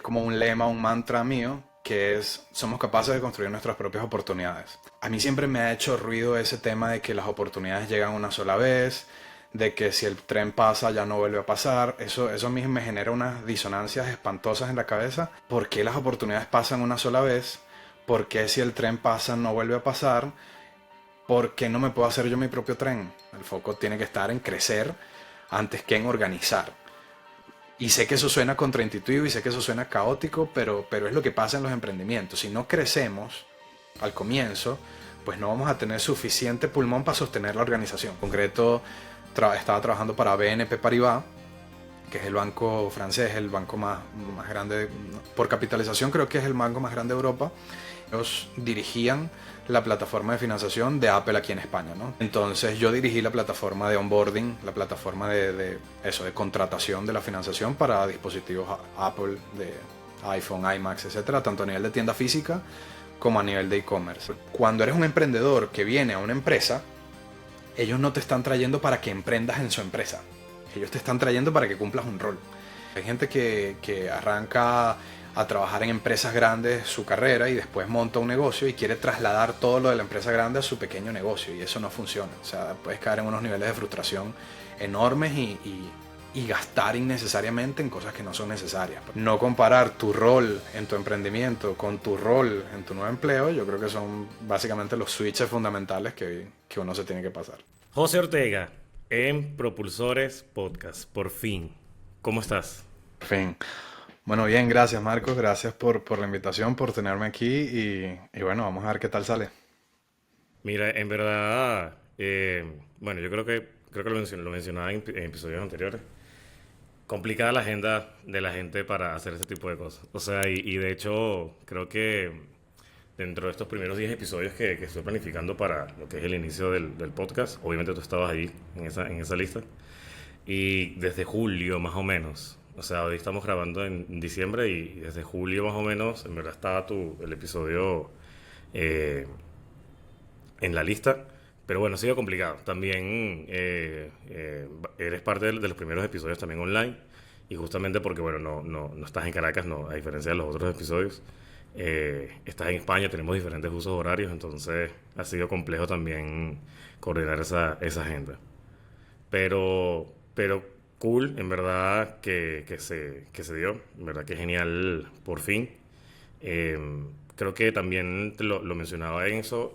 como un lema, un mantra mío, que es, somos capaces de construir nuestras propias oportunidades. A mí siempre me ha hecho ruido ese tema de que las oportunidades llegan una sola vez, de que si el tren pasa ya no vuelve a pasar. Eso a mí me genera unas disonancias espantosas en la cabeza. ¿Por qué las oportunidades pasan una sola vez? ¿Por qué si el tren pasa no vuelve a pasar? ¿Por qué no me puedo hacer yo mi propio tren? El foco tiene que estar en crecer antes que en organizar. Y sé que eso suena contraintuitivo y sé que eso suena caótico, pero es lo que pasa en los emprendimientos. Si no crecemos al comienzo, pues no vamos a tener suficiente pulmón para sostener la organización. En concreto, estaba trabajando para BNP Paribas, que es el banco francés, el banco más grande, por capitalización creo que es el banco más grande de Europa. Ellos dirigían la plataforma de financiación de Apple aquí en España, ¿no? Entonces yo dirigí la plataforma de onboarding, la plataforma de contratación de la financiación para dispositivos Apple, de iPhone, iMacs, etcétera, tanto a nivel de tienda física como a nivel de e-commerce. Cuando eres un emprendedor que viene a una empresa, ellos no te están trayendo para que emprendas en su empresa. Ellos te están trayendo para que cumplas un rol. Hay gente que arranca a trabajar en empresas grandes su carrera y después monta un negocio y quiere trasladar todo lo de la empresa grande a su pequeño negocio, y eso no funciona. O sea, puedes caer en unos niveles de frustración enormes y gastar innecesariamente en cosas que no son necesarias. No comparar tu rol en tu emprendimiento con tu rol en tu nuevo empleo, yo creo que son básicamente los switches fundamentales que uno se tiene que pasar. José Ortega, en Propulsores Podcast, por fin. ¿Cómo estás? Por fin. Bueno, bien, gracias Marcos, gracias por la invitación, por tenerme aquí y bueno, vamos a ver qué tal sale. Mira, en verdad, bueno, yo creo que lo mencionaba en episodios anteriores. Complicada la agenda de la gente para hacer ese tipo de cosas. O sea, y de hecho, creo que dentro de estos primeros 10 episodios que estoy planificando para lo que es el inicio del podcast, obviamente tú estabas ahí en esa lista. Y desde julio más o menos, o sea, hoy estamos grabando en diciembre y desde julio más o menos, en verdad estaba el episodio eh, en la lista. Pero bueno, ha sido complicado. También eres parte de los primeros episodios también online. Y justamente porque, bueno, no estás en Caracas, no, a diferencia de los otros episodios. Estás en España, tenemos diferentes usos horarios, entonces ha sido complejo también coordinar esa agenda. Pero cool, en verdad, que se dio. En verdad que genial, por fin. Eh, Creo que también lo mencionaba en eso.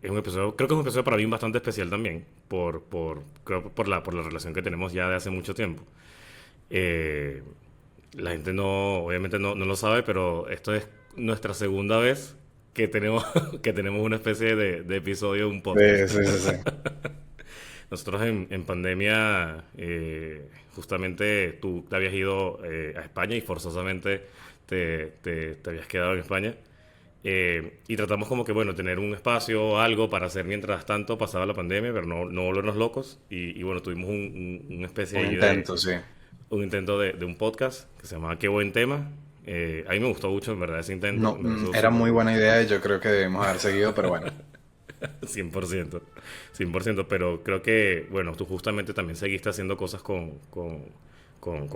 Creo que es un episodio para mí bastante especial también, creo por la relación que tenemos ya de hace mucho tiempo. Eh, la gente obviamente no lo sabe, pero esto es nuestra segunda vez que tenemos una especie de episodio de un Sí, podcast. sí, sí, sí. Nosotros en pandemia, justamente tú te habías ido a España y forzosamente te habías quedado en España. Y tratamos como que, bueno, tener un espacio, algo para hacer mientras tanto pasaba la pandemia, pero no volvernos locos. Y bueno, tuvimos una especie Un ahí intento, sí. un intento de un podcast que se llamaba Qué buen tema. A mí me gustó mucho, en verdad, ese intento. No, Me pareció era súper muy cool. buena idea y yo creo que debimos haber seguido, pero bueno. 100%, 100%, pero creo que, bueno, tú justamente también seguiste haciendo cosas con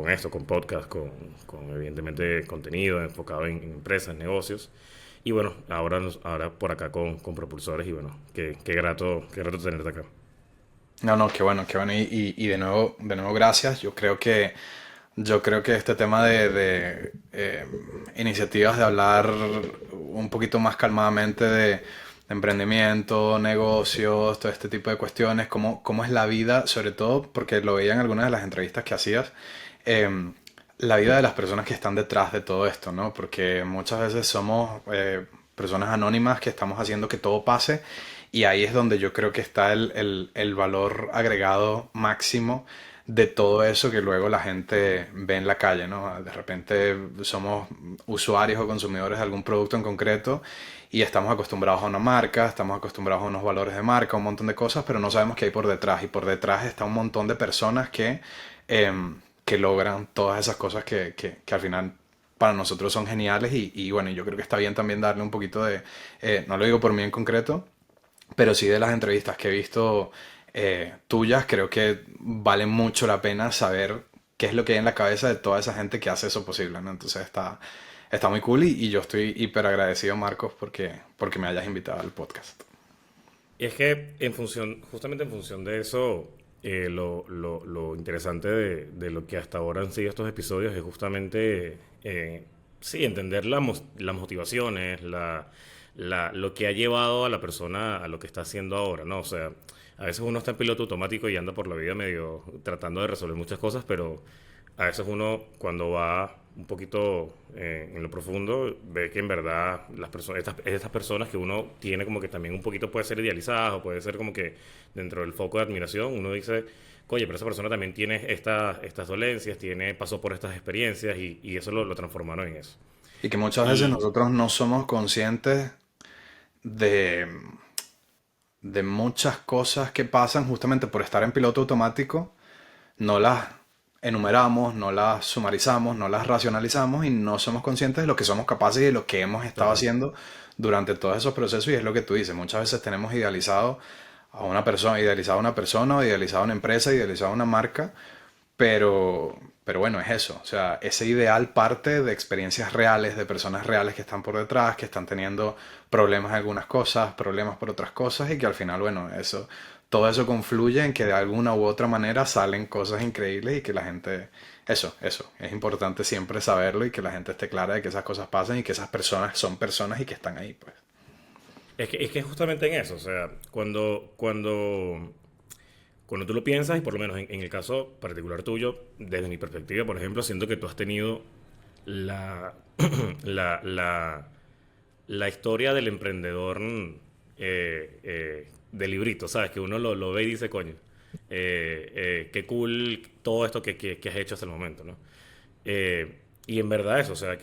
esto, con podcast, con evidentemente contenido enfocado en empresas, negocios. Y bueno, ahora por acá con propulsores y bueno, qué grato tenerte acá. No, no, qué bueno, qué bueno. Y de nuevo, gracias. Yo creo que este tema de iniciativas de hablar un poquito más calmadamente de emprendimiento, negocios, todo este tipo de cuestiones, cómo es la vida, sobre todo porque lo veía en algunas de las entrevistas que hacías, eh, la vida de las personas que están detrás de todo esto, ¿no? Porque muchas veces somos personas anónimas que estamos haciendo que todo pase, y ahí es donde yo creo que está el valor agregado máximo de todo eso que luego la gente ve en la calle, ¿no? De repente somos usuarios o consumidores de algún producto en concreto y estamos acostumbrados a una marca, estamos acostumbrados a unos valores de marca, un montón de cosas, pero no sabemos qué hay por detrás. Y por detrás está un montón de personas que logran todas esas cosas que al final para nosotros son geniales. Y bueno, yo creo que está bien también darle un poquito no lo digo por mí en concreto, pero sí de las entrevistas que he visto tuyas, creo que vale mucho la pena saber qué es lo que hay en la cabeza de toda esa gente que hace eso posible, ¿no? Entonces está muy cool y yo estoy hiper agradecido, Marcos, porque me hayas invitado al podcast. Y es que justamente en función de eso, lo interesante de lo que hasta ahora han sido estos episodios es justamente, sí, entender las motivaciones, lo que ha llevado a la persona a lo que está haciendo ahora, ¿no? O sea, a veces uno está en piloto automático y anda por la vida medio tratando de resolver muchas cosas, pero a veces uno cuando va un poquito en lo profundo ve que en verdad estas personas que uno tiene como que también un poquito puede ser idealizadas o puede ser como que dentro del foco de admiración, uno dice, oye, pero esa persona también tiene estas dolencias, pasó por estas experiencias y eso lo transformaron en eso. Y que muchas veces Y nosotros no somos conscientes de, de muchas cosas que pasan justamente por estar en piloto automático, no las enumeramos, no las sumarizamos, no las racionalizamos y no somos conscientes de lo que somos capaces y de lo que hemos estado total. haciendo durante todos esos procesos. Y es lo que tú dices, muchas veces tenemos idealizado a una persona, o idealizado a una empresa, idealizado a una marca, pero bueno, es eso. O sea, ese ideal parte de experiencias reales, de personas reales que están por detrás, que están teniendo problemas en algunas cosas, problemas por otras cosas, y que al final, bueno, todo eso confluye en que de alguna u otra manera salen cosas increíbles y que la gente, eso, es importante siempre saberlo y que la gente esté clara de que esas cosas pasan y que esas personas son personas y que están ahí, pues. Es que justamente en eso, o sea, cuando tú lo piensas, y por lo menos en el caso particular tuyo, desde mi perspectiva, por ejemplo, siento que tú has tenido la, la, la, la historia del emprendedor de librito, ¿sabes? Que uno lo ve y dice, coño, qué cool todo esto que has hecho hasta el momento, ¿no? Y en verdad eso, o sea,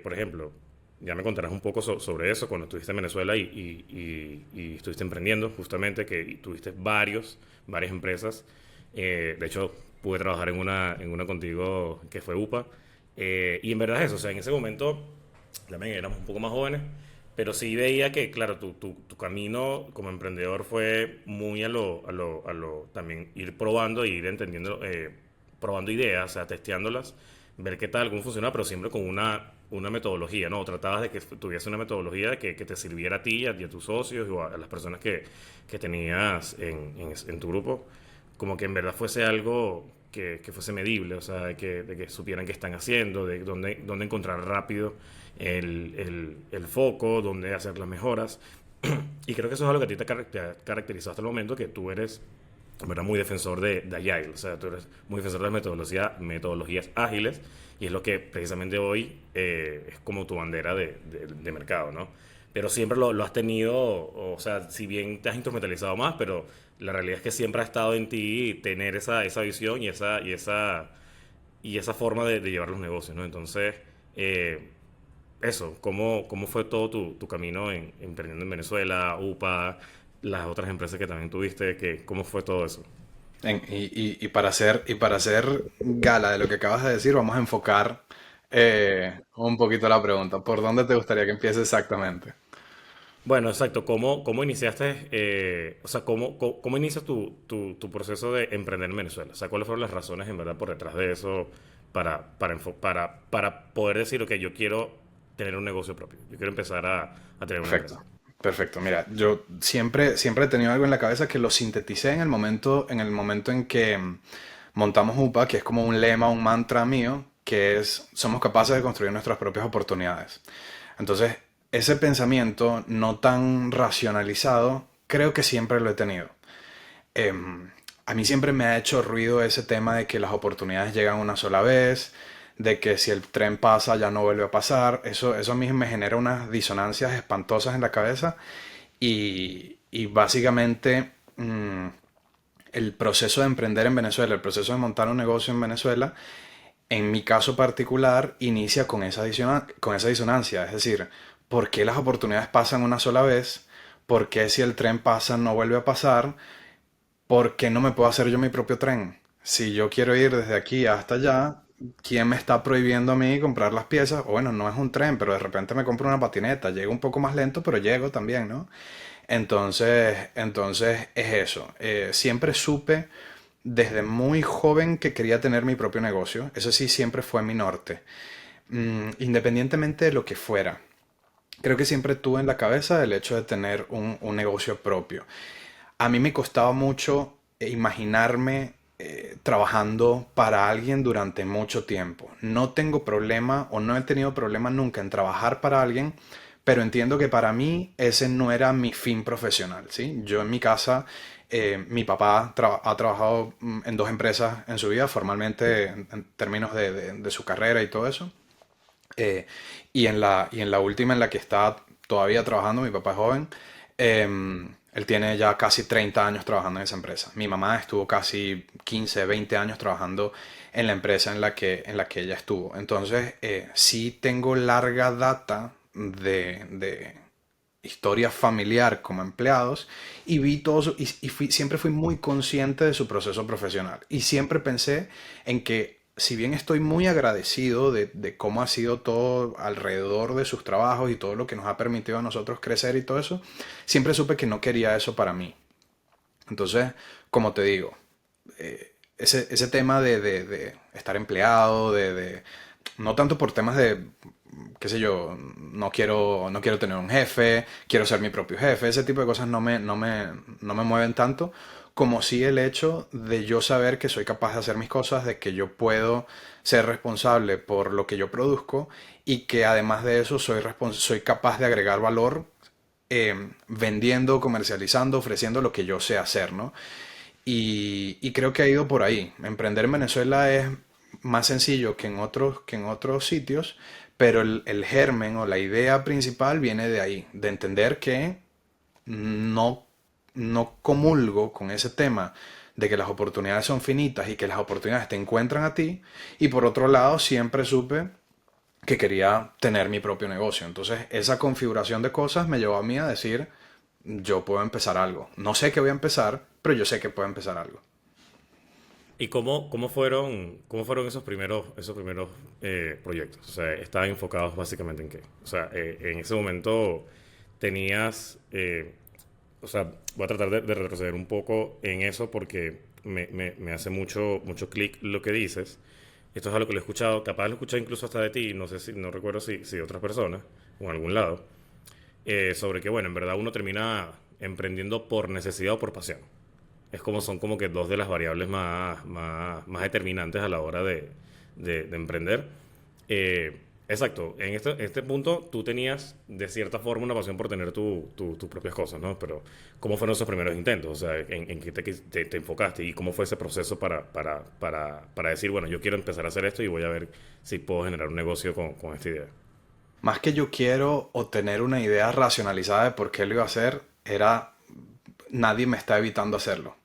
por ejemplo, ya me contarás un poco sobre eso cuando estuviste en Venezuela y estuviste emprendiendo, justamente, que tuviste varias empresas. De hecho, pude trabajar en una contigo que fue UPA. Y en verdad eso, o sea, en ese momento también éramos un poco más jóvenes, pero sí veía que, claro, tu camino como emprendedor fue muy también ir probando e ir entendiendo, probando ideas, o sea, testeándolas, ver qué tal, cómo funcionaba, pero siempre con una metodología, ¿no? Tratabas de que tuviese una metodología que te sirviera a ti y a tus socios o a las personas que tenías en tu grupo, como que en verdad fuese algo que fuese medible, o sea, de que supieran qué están haciendo, de dónde encontrar rápido el foco, dónde hacer las mejoras. Y creo que eso es algo que a ti te ha caracterizado hasta el momento, que tú eres, en verdad, muy defensor de Agile, o sea, tú eres muy defensor de las metodologías ágiles, y es lo que precisamente hoy es como tu bandera de mercado, ¿no? Pero siempre lo has tenido, o sea, si bien te has instrumentalizado más, pero la realidad es que siempre ha estado en ti tener esa visión y esa forma de llevar los negocios, ¿no? Entonces, eh, eso, ¿cómo fue todo tu camino emprendiendo en Venezuela, UPA, las otras empresas que también tuviste? ¿Cómo fue todo eso? Y para hacer gala de lo que acabas de decir, vamos a enfocar un poquito la pregunta. ¿Por dónde te gustaría que empiece exactamente? Bueno, exacto. ¿Cómo iniciaste, o sea, cómo inicias tu proceso de emprender en Venezuela? O sea, ¿cuáles fueron las razones en verdad por detrás de eso para poder decir, ok, yo quiero tener un negocio propio, yo quiero empezar a tener una empresa? Perfecto, perfecto. Mira, yo siempre he tenido algo en la cabeza que lo sinteticé en el momento en que montamos UPA, que es como un lema, un mantra mío, que es, somos capaces de construir nuestras propias oportunidades. Entonces, ese pensamiento no tan racionalizado, creo que siempre lo he tenido. A mí siempre me ha hecho ruido ese tema de que las oportunidades llegan una sola vez, de que si el tren pasa ya no vuelve a pasar. Eso a mí me genera unas disonancias espantosas en la cabeza y básicamente el proceso de emprender en Venezuela, el proceso de montar un negocio en Venezuela, en mi caso particular, inicia con esa disonancia. Es decir, ¿por qué las oportunidades pasan una sola vez? ¿Por qué si el tren pasa no vuelve a pasar? ¿Por qué no me puedo hacer yo mi propio tren? Si yo quiero ir desde aquí hasta allá, ¿quién me está prohibiendo a mí comprar las piezas? O bueno, no es un tren, pero de repente me compro una patineta. Llego un poco más lento, pero llego también, ¿no? Entonces es eso. Siempre supe desde muy joven que quería tener mi propio negocio. Eso sí, siempre fue mi norte. Independientemente de lo que fuera. Creo que siempre tuve en la cabeza el hecho de tener un negocio propio. A mí me costaba mucho imaginarme trabajando para alguien durante mucho tiempo. No tengo problema o no he tenido problema nunca en trabajar para alguien, pero entiendo que para mí ese no era mi fin profesional, ¿sí? Yo en mi casa, mi papá ha trabajado en dos empresas en su vida, formalmente en términos de su carrera y todo eso. Eh, y en la última en la que está todavía trabajando, mi papá es joven, él tiene ya casi 30 años trabajando en esa empresa. Mi mamá estuvo casi 15 20 años trabajando en la empresa en la que ella estuvo. Entonces, sí tengo larga data de historia familiar como empleados y vi todo eso y siempre fui muy consciente de su proceso profesional. Y siempre pensé en que si bien estoy muy agradecido de cómo ha sido todo alrededor de sus trabajos y todo lo que nos ha permitido a nosotros crecer y todo eso, siempre supe que no quería eso para mí. Entonces, como te digo, ese tema de estar empleado, no tanto por temas de, qué sé yo, no quiero tener un jefe, quiero ser mi propio jefe, ese tipo de cosas no me mueven tanto, como sí el hecho de yo saber que soy capaz de hacer mis cosas, de que yo puedo ser responsable por lo que yo produzco y que además de eso soy capaz de agregar valor vendiendo, comercializando, ofreciendo lo que yo sé hacer, ¿no? Y creo que ha ido por ahí. Emprender en Venezuela es más sencillo que en otros sitios, pero el germen o la idea principal viene de ahí, de entender que no, no comulgo con ese tema de que las oportunidades son finitas y que las oportunidades te encuentran a ti. Y por otro lado, siempre supe que quería tener mi propio negocio. Entonces, esa configuración de cosas me llevó a mí a decir, yo puedo empezar algo. No sé qué voy a empezar, pero yo sé que puedo empezar algo. ¿Y cómo fueron esos primeros proyectos? O sea, estaban enfocados básicamente en qué. O sea, en ese momento tenías, o sea, voy a tratar de retroceder un poco en eso porque me hace mucho clic lo que dices. Esto es algo que lo he escuchado, capaz lo he escuchado incluso hasta de ti, no sé si, no recuerdo si de otras personas o en algún lado, sobre que, bueno, en verdad uno termina emprendiendo por necesidad o por pasión. Son como que dos de las variables más determinantes a la hora de emprender. Exacto, en este punto tú tenías de cierta forma una pasión por tener tus propias cosas, ¿no? Pero ¿cómo fueron esos primeros intentos? O sea, ¿en qué te enfocaste? ¿Y cómo fue ese proceso para decir, bueno, yo quiero empezar a hacer esto y voy a ver si puedo generar un negocio con esta idea? Más que yo quiero o tener una idea racionalizada de por qué lo iba a hacer, era nadie me está evitando hacerlo.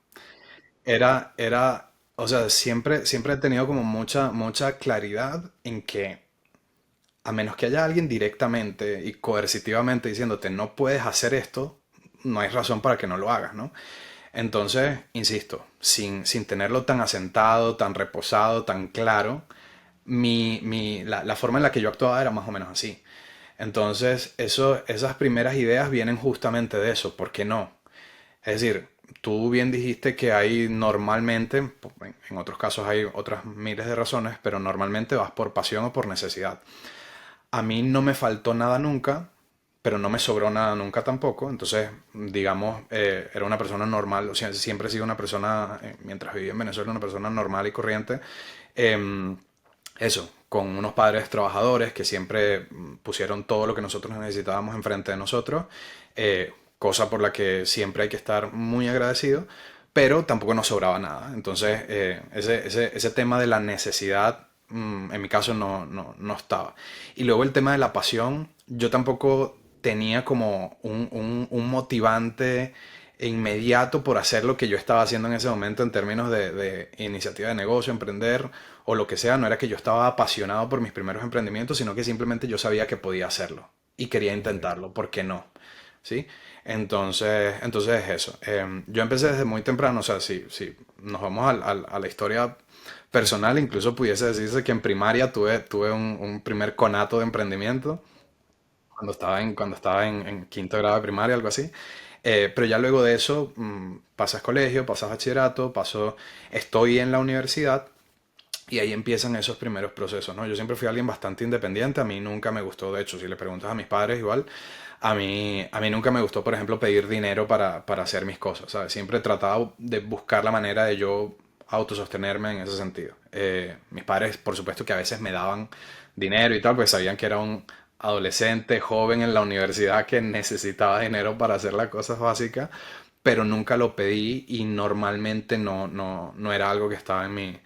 O sea, siempre he tenido como mucha claridad en que a menos que haya alguien directamente y coercitivamente diciéndote no puedes hacer esto, no hay razón para que no lo hagas, ¿no? Entonces, insisto, sin tenerlo tan asentado, tan reposado, tan claro, la forma en la que yo actuaba era más o menos así. Entonces, esas primeras ideas vienen justamente de eso, ¿por qué no? Es decir, tú bien dijiste que hay normalmente, en otros casos hay otras miles de razones, pero normalmente vas por pasión o por necesidad. A mí no me faltó nada nunca, pero no me sobró nada nunca tampoco. Entonces, digamos, era una persona normal, o sea, siempre he sido una persona, mientras viví en Venezuela, una persona normal y corriente. Em, Eso, con unos padres trabajadores que siempre pusieron todo lo que nosotros necesitábamos enfrente de nosotros, cosa por la que siempre hay que estar muy agradecido, pero tampoco nos sobraba nada. Entonces, ese tema de la necesidad, en mi caso, no estaba. Y luego el tema de la pasión, yo tampoco tenía como un motivante inmediato por hacer lo que yo estaba haciendo en ese momento en términos de iniciativa de negocio, emprender o lo que sea. No era que yo estaba apasionado por mis primeros emprendimientos, sino que simplemente yo sabía que podía hacerlo y quería Ok. intentarlo, ¿por qué no? ¿Sí? Entonces es eso. Yo empecé desde muy temprano, o sea, si nos vamos a la historia personal, incluso pudiese decirse que en primaria tuve un primer conato de emprendimiento cuando estaba en quinto grado de primaria, algo así. Pero ya luego de eso, pasas colegio, pasas bachillerato, estoy en la universidad y ahí empiezan esos primeros procesos, ¿no? Yo siempre fui alguien bastante independiente, a mí nunca me gustó, de hecho, si le preguntas a mis padres igual, a mí nunca me gustó, por ejemplo, pedir dinero para hacer mis cosas, ¿sabes? Siempre he tratado de buscar la manera de yo autosostenerme en ese sentido. Mis padres, por supuesto, que a veces me daban dinero y tal, pues sabían que era un adolescente joven en la universidad que necesitaba dinero para hacer las cosas básicas, pero nunca lo pedí y normalmente no era algo que estaba en mis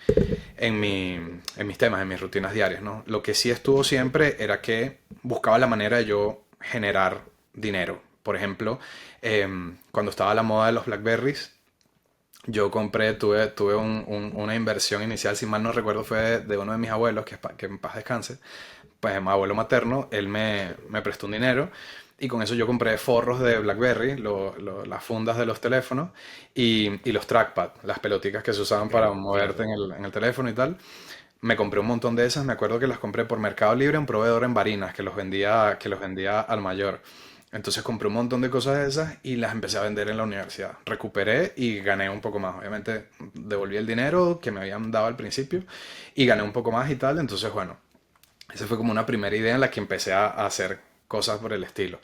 temas, en mis rutinas diarias, ¿no? Lo que sí estuvo siempre era que buscaba la manera de yo generar dinero. Por ejemplo, cuando estaba la moda de los Blackberries, yo tuve una inversión inicial, si mal no recuerdo, fue de uno de mis abuelos, que en paz descanse, pues mi abuelo materno, él me prestó un dinero y con eso yo compré forros de BlackBerry, las fundas de los teléfonos y los trackpad, las pelotitas que se usaban para moverte Claro. en el teléfono y tal. Me compré un montón de esas, me acuerdo que las compré por Mercado Libre, un proveedor en Barinas que los vendía al mayor. Entonces compré un montón de cosas de esas y las empecé a vender en la universidad. Recuperé y gané un poco más. Obviamente devolví el dinero que me habían dado al principio y gané un poco más y tal. Entonces, bueno, esa fue como una primera idea en la que empecé a hacer cosas por el estilo.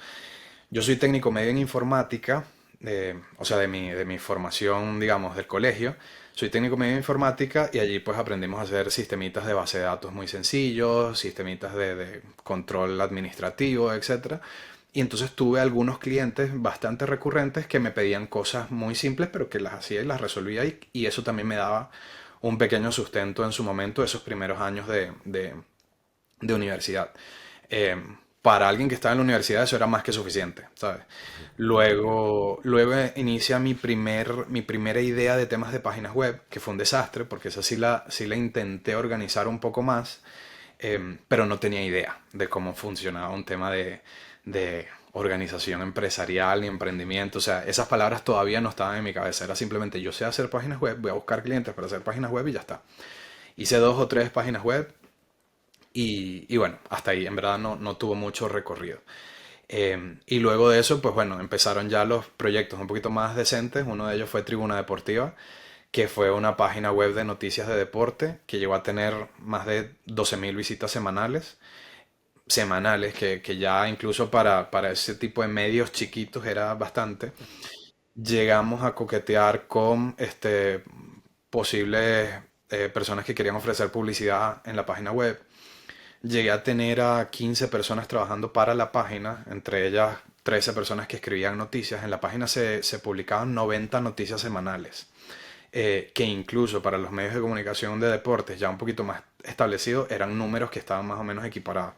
Yo soy técnico medio en informática, o sea, de mi formación, digamos, del colegio. Soy técnico medio en informática y allí pues aprendimos a hacer sistemitas de base de datos muy sencillos, sistemitas de control administrativo, etcétera. Y entonces tuve algunos clientes bastante recurrentes que me pedían cosas muy simples, pero que las hacía y las resolvía y eso también me daba un pequeño sustento en su momento, esos primeros años de universidad. Eh, para alguien que estaba en la universidad eso era más que suficiente, ¿sabes? Luego inicia mi primera idea de temas de páginas web, que fue un desastre, porque esa sí la intenté organizar un poco más, pero no tenía idea de cómo funcionaba un tema de organización empresarial y emprendimiento. O sea, esas palabras todavía no estaban en mi cabeza. Era simplemente yo sé hacer páginas web, voy a buscar clientes para hacer páginas web y ya está. Hice 2 o 3 páginas web, y bueno, hasta ahí, en verdad no tuvo mucho recorrido. Y luego de eso, pues bueno, empezaron ya los proyectos un poquito más decentes. Uno de ellos fue Tribuna Deportiva, que fue una página web de noticias de deporte que llegó a tener más de 12.000 visitas semanales, que ya incluso para ese tipo de medios chiquitos era bastante. Llegamos a coquetear con posibles personas que querían ofrecer publicidad en la página web. Llegué a tener a 15 personas trabajando para la página, entre ellas 13 personas que escribían noticias. En la página se publicaban 90 noticias semanales, que incluso para los medios de comunicación de deportes ya un poquito más establecidos eran números que estaban más o menos equiparados.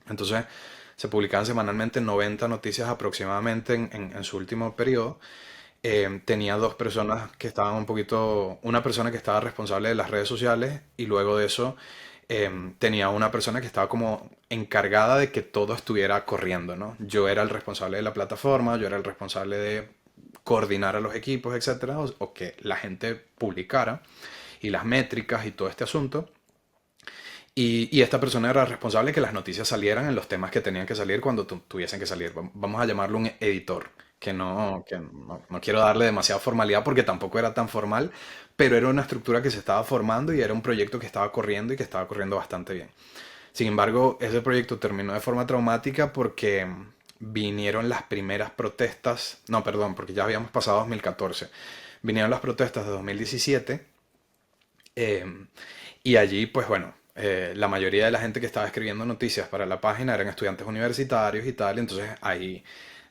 Entonces se publicaban semanalmente 90 noticias aproximadamente en su último periodo. Tenía 2 personas que estaban una persona que estaba responsable de las redes sociales y luego de eso tenía una persona que estaba como encargada de que todo estuviera corriendo, ¿no? Yo era el responsable de la plataforma, yo era el responsable de coordinar a los equipos, etcétera, o que la gente publicara y las métricas y todo este asunto. Y esta persona era responsable de que las noticias salieran en los temas que tenían que salir cuando tuviesen que salir. Vamos a llamarlo un editor, que no quiero darle demasiada formalidad porque tampoco era tan formal, pero era una estructura que se estaba formando y era un proyecto que estaba corriendo y que estaba corriendo bastante bien. Sin embargo, ese proyecto terminó de forma traumática porque vinieron las primeras protestas, no, perdón, porque ya habíamos pasado 2014. Vinieron las protestas de 2017. Eh, y allí, pues bueno, la mayoría de la gente que estaba escribiendo noticias para la página eran estudiantes universitarios y tal, entonces ahí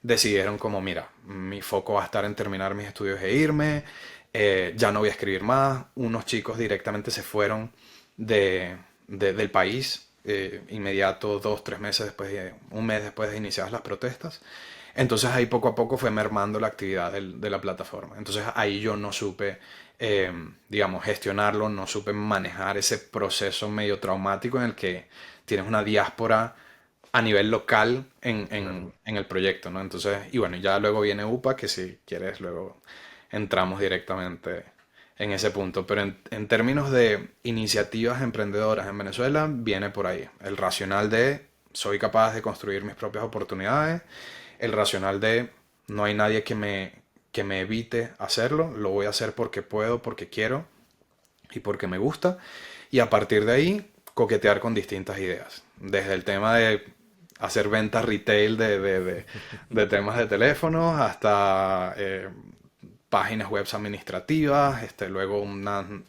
decidieron como, mira, mi foco va a estar en terminar mis estudios e irme, ya no voy a escribir más. Unos chicos directamente se fueron del país, inmediato, 2, 3 meses después, un mes después de iniciadas las protestas. Entonces ahí poco a poco fue mermando la actividad de la plataforma. Entonces ahí yo no supe, digamos, gestionarlo, no supe manejar ese proceso medio traumático en el que tienes una diáspora a nivel local en, Claro. en- en el proyecto, ¿no? Entonces, y bueno, ya luego viene UPA, que si quieres luego entramos directamente en ese punto. Pero en términos de iniciativas emprendedoras en Venezuela, viene por ahí. El racional de soy capaz de construir mis propias oportunidades, el racional de No hay nadie que me evite hacerlo. Lo voy a hacer porque puedo, porque quiero y porque me gusta. Y a partir de ahí, coquetear con distintas ideas. Desde el tema de hacer ventas retail de temas de teléfonos hasta páginas web administrativas, luego una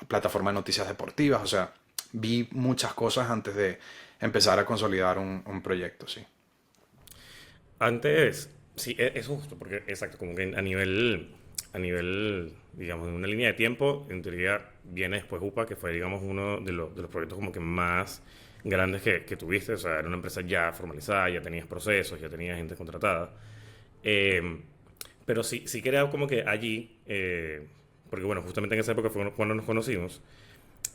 plataforma de noticias deportivas. O sea, vi muchas cosas antes de empezar a consolidar un proyecto, sí. Antes, sí, es justo, porque exacto, como que a nivel, digamos, en una línea de tiempo, en teoría viene después UPA, que fue, digamos, uno de los proyectos como que más grandes que tuviste, o sea, era una empresa ya formalizada, ya tenías procesos, ya tenías gente contratada. Eh, pero sí, sí quería como que allí, porque bueno, justamente en esa época fue cuando nos conocimos,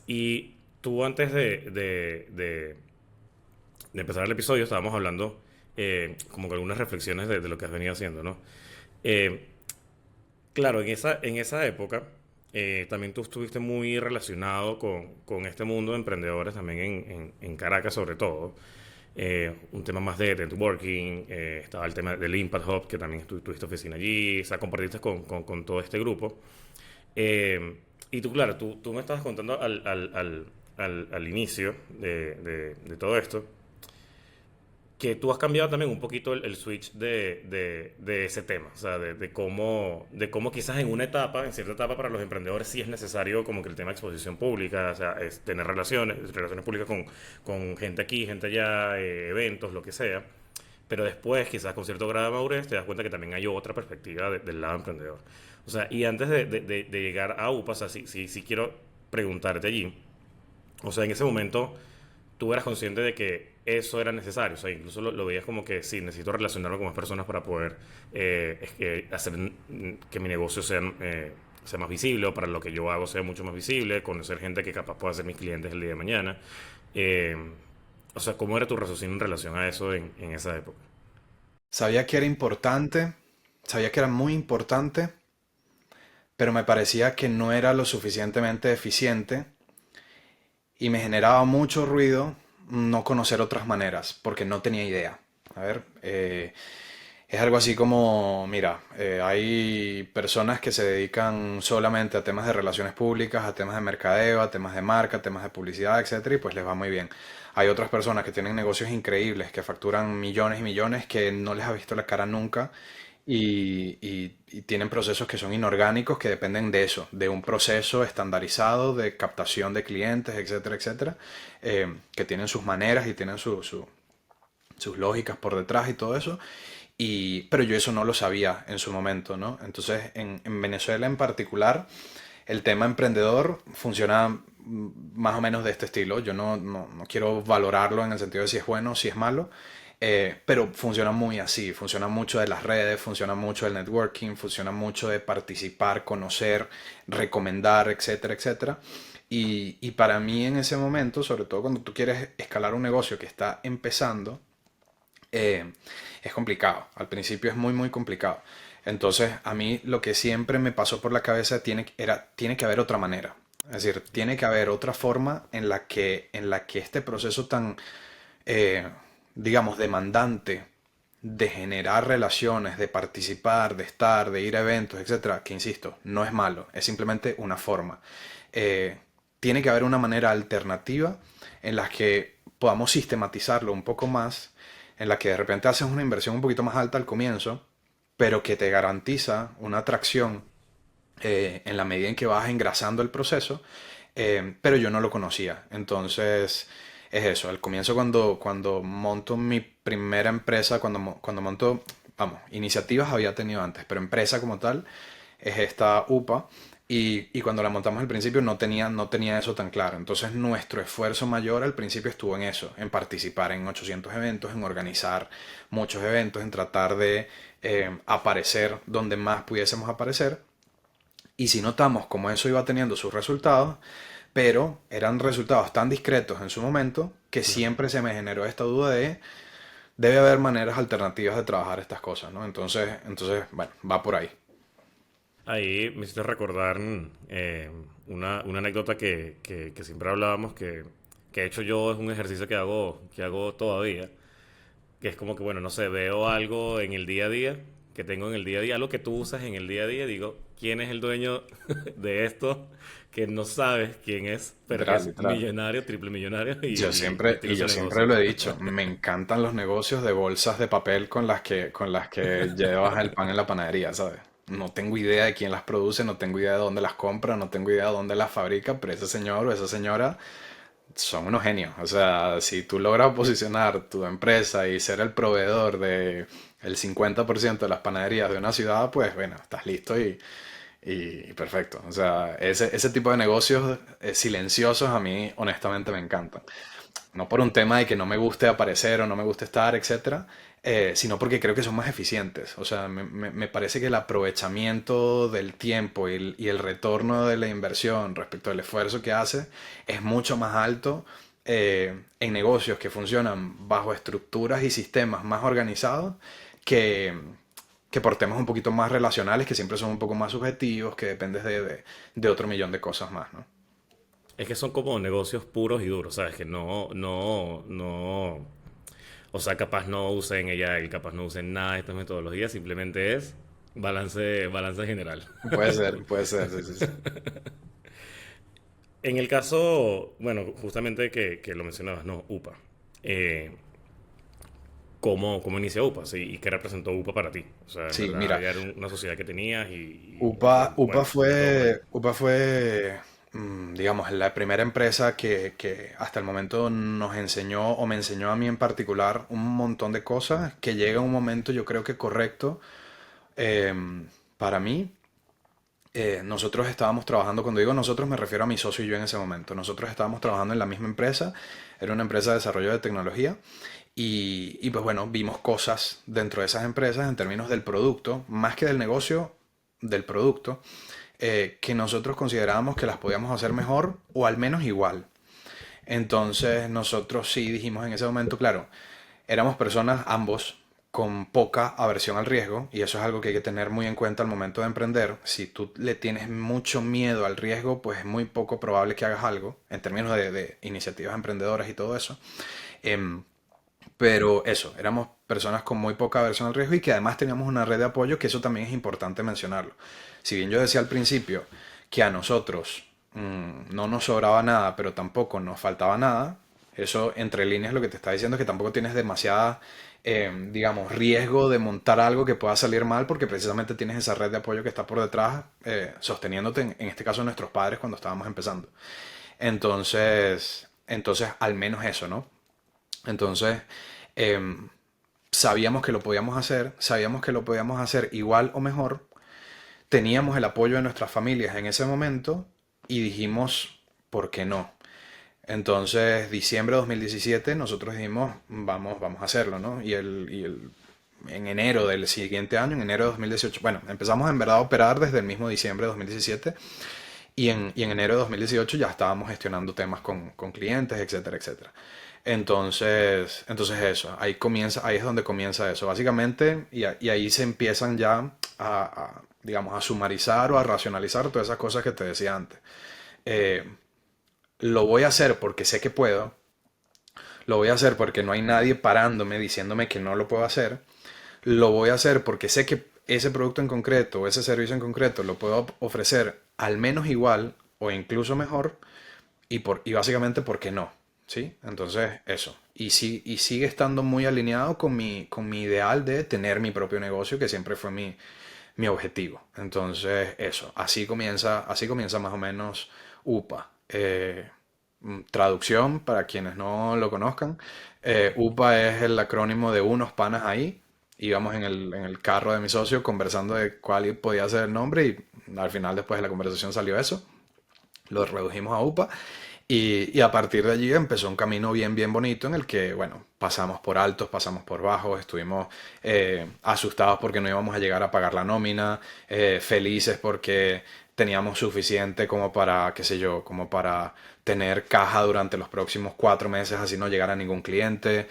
y tú antes de empezar el episodio estábamos hablando como que algunas reflexiones de lo que has venido haciendo, ¿no? Eh, claro, en esa época también tú estuviste muy relacionado con este mundo de emprendedores también en Caracas sobre todo. Un tema más de networking, estaba el tema del Impact Hub, que también tuviste oficina allí, o sea, compartiste con todo este grupo. Y tú, claro, tú me estabas contando al inicio de todo esto que tú has cambiado también un poquito el switch de ese tema, o sea, de cómo quizás en una etapa, en cierta etapa para los emprendedores sí es necesario como que el tema de exposición pública, o sea, es tener relaciones públicas con gente aquí, gente allá, eventos, lo que sea, pero después quizás con cierto grado de madurez te das cuenta que también hay otra perspectiva del lado emprendedor. O sea, y antes de llegar a UPA, o sea, sí quiero preguntarte allí, o sea, en ese momento tú eras consciente de que eso era necesario, o sea, incluso lo veías como que sí, necesito relacionarme con más personas para poder hacer que mi negocio sea más visible o para lo que yo hago sea mucho más visible, conocer gente que capaz pueda ser mis clientes el día de mañana. Eh, o sea, ¿cómo era tu raciocinio en relación a eso en esa época? Sabía que era importante, sabía que era muy importante, pero me parecía que no era lo suficientemente eficiente y me generaba mucho ruido no conocer otras maneras, porque no tenía idea. A ver, es algo así como, mira, hay personas que se dedican solamente a temas de relaciones públicas, a temas de mercadeo, a temas de marca, a temas de publicidad, etcétera, y pues les va muy bien. Hay otras personas que tienen negocios increíbles, que facturan millones y millones, que no les ha visto la cara nunca y tienen procesos que son inorgánicos, que dependen de eso, de un proceso estandarizado de captación de clientes, etcétera, etcétera, que tienen sus maneras y tienen sus lógicas por detrás y todo eso. Pero yo eso no lo sabía en su momento, ¿no? Entonces, en Venezuela en particular, el tema emprendedor funciona más o menos de este estilo. Yo no quiero valorarlo en el sentido de si es bueno o si es malo, pero funciona muy así. Funciona mucho de las redes, funciona mucho del networking, funciona mucho de participar, conocer, recomendar, etcétera, etcétera. Y para mí en ese momento, sobre todo cuando tú quieres escalar un negocio que está empezando, eh, es complicado. Al principio es muy, muy complicado. Entonces, a mí lo que siempre me pasó por la cabeza tiene que haber otra manera. Es decir, tiene que haber otra forma en la que este proceso tan, eh, digamos, demandante de generar relaciones, de participar, de estar, de ir a eventos, etcétera, que insisto, no es malo, es simplemente una forma. Eh, Tiene que haber una manera alternativa en la que podamos sistematizarlo un poco más, en la que de repente haces una inversión un poquito más alta al comienzo, pero que te garantiza una atracción en la medida en que vas engrasando el proceso, pero yo no lo conocía. Entonces, es eso. Al comienzo, cuando monto mi primera empresa, cuando monto, vamos, iniciativas había tenido antes, pero empresa como tal es esta UPA. Y cuando la montamos al principio no tenía eso tan claro. Entonces nuestro esfuerzo mayor al principio estuvo en eso, en participar en 800 eventos, en organizar muchos eventos, en tratar de aparecer donde más pudiésemos aparecer. Y si notamos cómo eso iba teniendo sus resultados, pero eran resultados tan discretos en su momento que siempre se me generó esta duda de debe haber maneras alternativas de trabajar estas cosas, ¿no? Entonces bueno, va por ahí. Ahí me hiciste recordar una anécdota que siempre hablábamos, que de hecho yo es un ejercicio que hago todavía, que es como que, bueno, no sé, veo algo en el día a día que tengo en el día a día, algo que tú usas en el día a día, digo, ¿quién es el dueño de esto? Que no sabes quién es, pero que Literal, es literal. millonario, triple millonario y Y tiene yo su siempre negocio. lo he dicho, me encantan los negocios de bolsas de papel con las que llevas el pan en la panadería, ¿sabes? No tengo idea de quién las produce, no tengo idea de dónde las compra, no tengo idea de dónde las fabrica, pero ese señor o esa señora son unos genios. O sea, si tú logras posicionar tu empresa y ser el proveedor de el 50% de las panaderías de una ciudad, pues bueno, estás listo y perfecto. O sea, ese tipo de negocios silenciosos a mí honestamente me encantan. No por un tema de que no me guste aparecer o no me guste estar, etcétera, sino porque creo que son más eficientes. O sea, me parece que el aprovechamiento del tiempo y el retorno de la inversión respecto al esfuerzo que hace es mucho más alto en negocios que funcionan bajo estructuras y sistemas más organizados que, que por temas un poquito más relacionales, que siempre son un poco más subjetivos, que dependes de otro millón de cosas más, ¿no? Es que son como negocios puros y duros, ¿sabes? Que no, o sea, capaz no usen ella, el capaz no usen nada de estas metodologías, simplemente es balance general. Puede ser, sí, sí, sí. En el caso, bueno, justamente que lo mencionabas, ¿no? UPA. Eh, ¿cómo inició UPA? Sí, ¿y qué representó UPA para ti? O sea, en Sí, verdad mira, ya era una sociedad que tenías UPA bueno, de todo por ahí. UPA fue, digamos, la primera empresa que hasta el momento nos enseñó o me enseñó a mí en particular un montón de cosas que llega un momento yo creo que correcto eh, para mí. Nosotros estábamos trabajando, cuando digo nosotros me refiero a mi socio y yo en ese momento. Nosotros estábamos trabajando en la misma empresa, era una empresa de desarrollo de tecnología y pues bueno, vimos cosas dentro de esas empresas en términos del producto, más que del negocio, del producto, que nosotros considerábamos que las podíamos hacer mejor o al menos igual. Entonces nosotros sí dijimos en ese momento, claro, éramos personas ambos con poca aversión al riesgo y eso es algo que hay que tener muy en cuenta al momento de emprender. Si tú le tienes mucho miedo al riesgo, pues es muy poco probable que hagas algo en términos de iniciativas emprendedoras y todo eso. Em, pero eso, éramos personas con muy poca aversión al riesgo y que además teníamos una red de apoyo, que eso también es importante mencionarlo. Si bien yo decía al principio que a nosotros no nos sobraba nada, pero tampoco nos faltaba nada, eso entre líneas lo que te está diciendo es que tampoco tienes demasiada, digamos, riesgo de montar algo que pueda salir mal porque precisamente tienes esa red de apoyo que está por detrás sosteniéndote, en este caso nuestros padres cuando estábamos empezando. Entonces al menos eso, ¿no? Entonces, em, sabíamos que lo podíamos hacer, sabíamos que lo podíamos hacer igual o mejor, teníamos el apoyo de nuestras familias en ese momento y dijimos, ¿por qué no? Entonces, diciembre de 2017, nosotros dijimos, vamos a hacerlo, ¿no? En enero del siguiente año, en enero de 2018, bueno, empezamos en verdad a operar desde el mismo diciembre de 2017 y en enero de 2018 ya estábamos gestionando temas con clientes, etcétera, etcétera. Entonces eso, ahí es donde comienza eso, básicamente, y ahí se empiezan ya digamos, a sumarizar o a racionalizar todas esas cosas que te decía antes. Eh, lo voy a hacer porque sé que puedo, lo voy a hacer porque no hay nadie parándome diciéndome que no lo puedo hacer, lo voy a hacer porque sé que ese producto en concreto o ese servicio en concreto lo puedo ofrecer al menos igual o incluso mejor y básicamente porque no, ¿sí? Entonces eso. Y sigue estando muy alineado con mi ideal de tener mi propio negocio, que siempre fue mi objetivo. Entonces eso, así comienza más o menos UPA. Traducción para quienes no lo conozcan. UPA es el acrónimo de unos panas ahí. Íbamos en el carro de mi socio conversando de cuál podía ser el nombre y al final después de la conversación salió eso. Lo redujimos a UPA y a partir de allí empezó un camino bien bonito en el que, bueno, pasamos por altos, pasamos por bajos, estuvimos asustados porque no íbamos a llegar a pagar la nómina, felices porque teníamos suficiente como para, qué sé yo, como para tener caja durante los próximos 4 meses, así no llegara ningún cliente.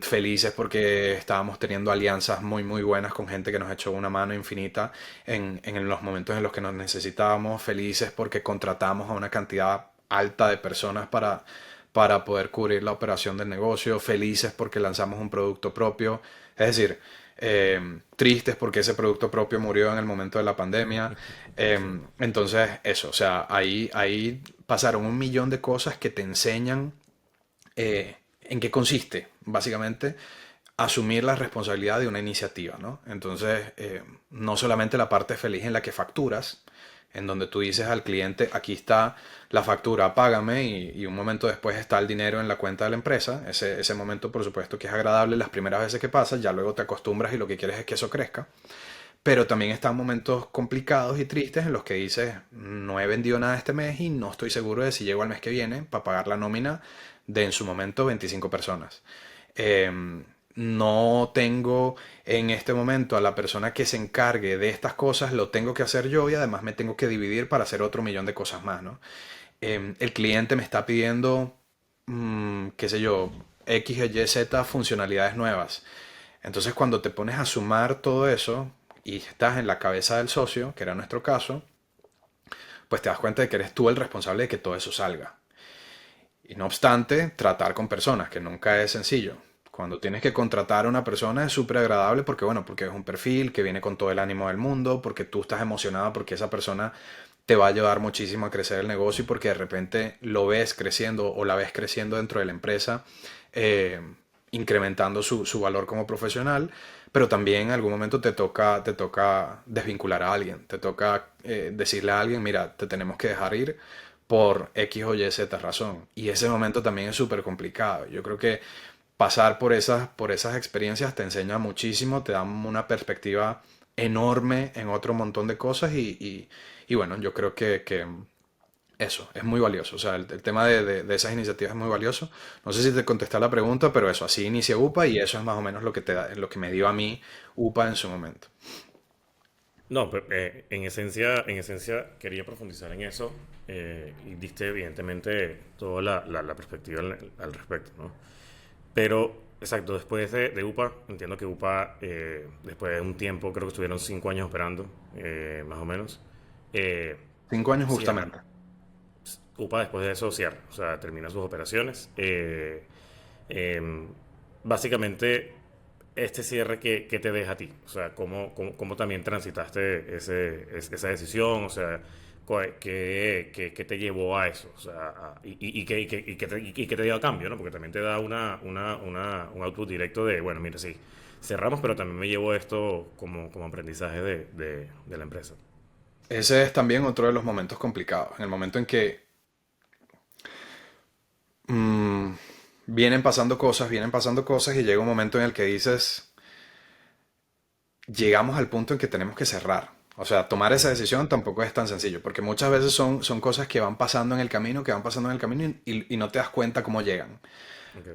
Felices porque estábamos teniendo alianzas muy buenas con gente que nos echó una mano infinita en los momentos en los que nos necesitábamos, felices porque contratamos a una cantidad alta de personas para poder cubrir la operación del negocio, felices porque lanzamos un producto propio. Es decir, tristes porque ese producto propio murió en el momento de la pandemia. Entonces, eso, o sea, ahí pasaron un millón de cosas que te enseñan en qué consiste, básicamente, asumir la responsabilidad de una iniciativa, ¿no? Entonces, no solamente la parte feliz en la que facturas, en donde tú dices al cliente, aquí está la factura, págame, y un momento después está el dinero en la cuenta de la empresa. Ese momento, por supuesto, que es agradable las primeras veces que pasa, ya luego te acostumbras y lo que quieres es que eso crezca. Pero también están momentos complicados y tristes en los que dices, no he vendido nada este mes y no estoy seguro de si llego al mes que viene para pagar la nómina de en su momento 25 personas. No tengo en este momento a la persona que se encargue de estas cosas, lo tengo que hacer yo y además me tengo que dividir para hacer otro millón de cosas más, ¿no? El cliente me está pidiendo, qué sé yo, X, Y, Z funcionalidades nuevas. Entonces cuando te pones a sumar todo eso y estás en la cabeza del socio, que era nuestro caso, pues te das cuenta de que eres tú el responsable de que todo eso salga. Y no obstante, tratar con personas, que nunca es sencillo. Cuando tienes que contratar a una persona es súper agradable porque, bueno, porque es un perfil que viene con todo el ánimo del mundo, porque tú estás emocionado porque esa persona te va a ayudar muchísimo a crecer el negocio y porque de repente lo ves creciendo o la ves creciendo dentro de la empresa, eh, incrementando su valor como profesional, pero también en algún momento te toca desvincular a alguien, te toca decirle a alguien, mira, te tenemos que dejar ir por X o Y, Z razón. Y ese momento también es súper complicado. Yo creo que pasar por esas experiencias te enseña muchísimo, te da una perspectiva enorme en otro montón de cosas y bueno, yo creo que eso es muy valioso. O sea, el tema de esas iniciativas es muy valioso. No sé si te contesté la pregunta, pero eso, así inicia UPA y eso es más o menos lo que te da, lo que me dio a mí UPA en su momento. No, pero, en esencia quería profundizar en eso y diste evidentemente toda la perspectiva al respecto, ¿no? Pero, exacto, después de UPA, entiendo que UPA, después de un tiempo, creo que estuvieron 5 años operando, más o menos, eh, 5 años cierra. justamente. UPA después de eso cierra, o sea, termina sus operaciones. Em, Básicamente, este cierre que te deja a ti, o sea, cómo también transitaste esa decisión, o sea, qué te llevó a eso, o sea, y qué te dio a cambio, ¿no? Porque también te da un output directo de, bueno, mira, sí, cerramos, pero también me llevo esto como aprendizaje de la empresa. Ese es también otro de los momentos complicados. En el momento en que mm, vienen pasando cosas y llega un momento en el que dices, llegamos al punto en que tenemos que cerrar. O sea, tomar esa Ujú. decisión tampoco es tan sencillo, porque muchas veces son cosas que van pasando en el camino, que van pasando en el camino y no te das cuenta cómo llegan. Ok.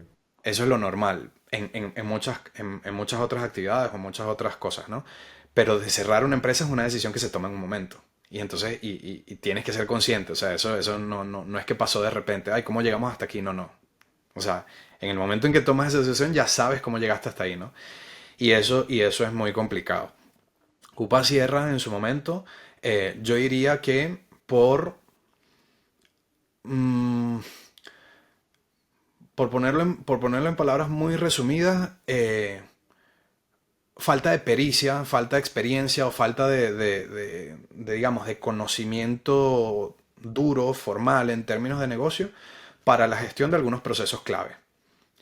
Eso es lo normal en muchas otras actividades o muchas otras cosas, ¿no? Pero de cerrar una empresa es una decisión que se toma en un momento. Y entonces, y tienes que ser consciente, o sea, eso no es que pasó de repente, ay, ¿cómo llegamos hasta aquí? No, no. O sea, en el momento en que tomas esa decisión ya sabes cómo llegaste hasta ahí, ¿no? Y eso es muy complicado. Cupa Sierra en su momento, yo diría que mm, por ponerlo en palabras muy resumidas, falta de pericia, falta de experiencia o falta digamos, de conocimiento duro, formal en términos de negocio para la gestión de algunos procesos clave,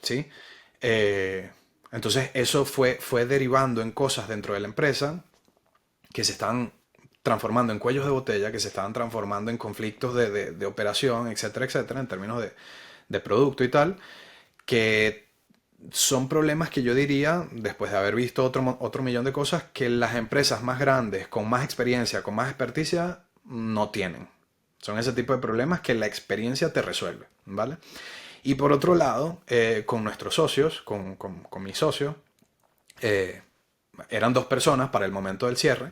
¿sí? Eh, entonces eso fue derivando en cosas dentro de la empresa que se están transformando en cuellos de botella, que se estaban transformando en conflictos de operación, etcétera, etcétera, en términos de producto y tal, que son problemas que yo diría, después de haber visto otro millón de cosas, que las empresas más grandes, con más experiencia, con más experticia, no tienen. Son ese tipo de problemas que la experiencia te resuelve, ¿vale? Y por otro lado, con nuestros socios, con mis socios, eh, eran dos personas para el momento del cierre,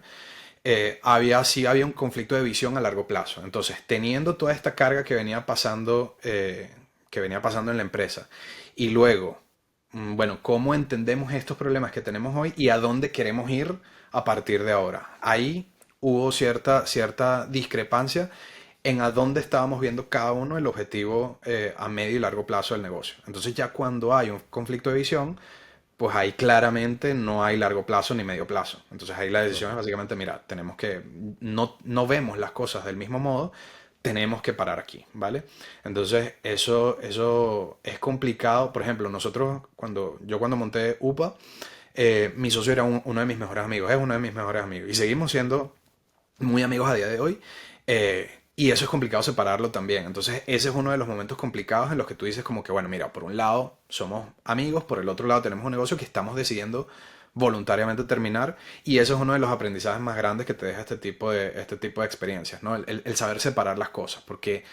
sí había un conflicto de visión a largo plazo. Entonces, teniendo toda esta carga que venía pasando en la empresa, y luego, bueno, ¿cómo entendemos estos problemas que tenemos hoy y a dónde queremos ir a partir de ahora? Ahí hubo cierta discrepancia en a dónde estábamos viendo cada uno el objetivo a medio y largo plazo del negocio. Entonces ya cuando hay un conflicto de visión, pues ahí claramente no hay largo plazo ni medio plazo. Entonces ahí la decisión es básicamente, mira, tenemos que, no vemos las cosas del mismo modo, tenemos que parar aquí, ¿vale? Entonces eso es complicado. Por ejemplo, nosotros, cuando monté UPA, mi socio era uno de mis mejores amigos, es uno de mis mejores amigos. Y seguimos siendo muy amigos a día de hoy. Y eso es complicado separarlo también. Entonces, ese es uno de los momentos complicados en los que tú dices como que, bueno, mira, por un lado somos amigos, por el otro lado tenemos un negocio que estamos decidiendo voluntariamente terminar. Y eso es uno de los aprendizajes más grandes que te deja este tipo de experiencias, ¿no? El saber separar las cosas. Porque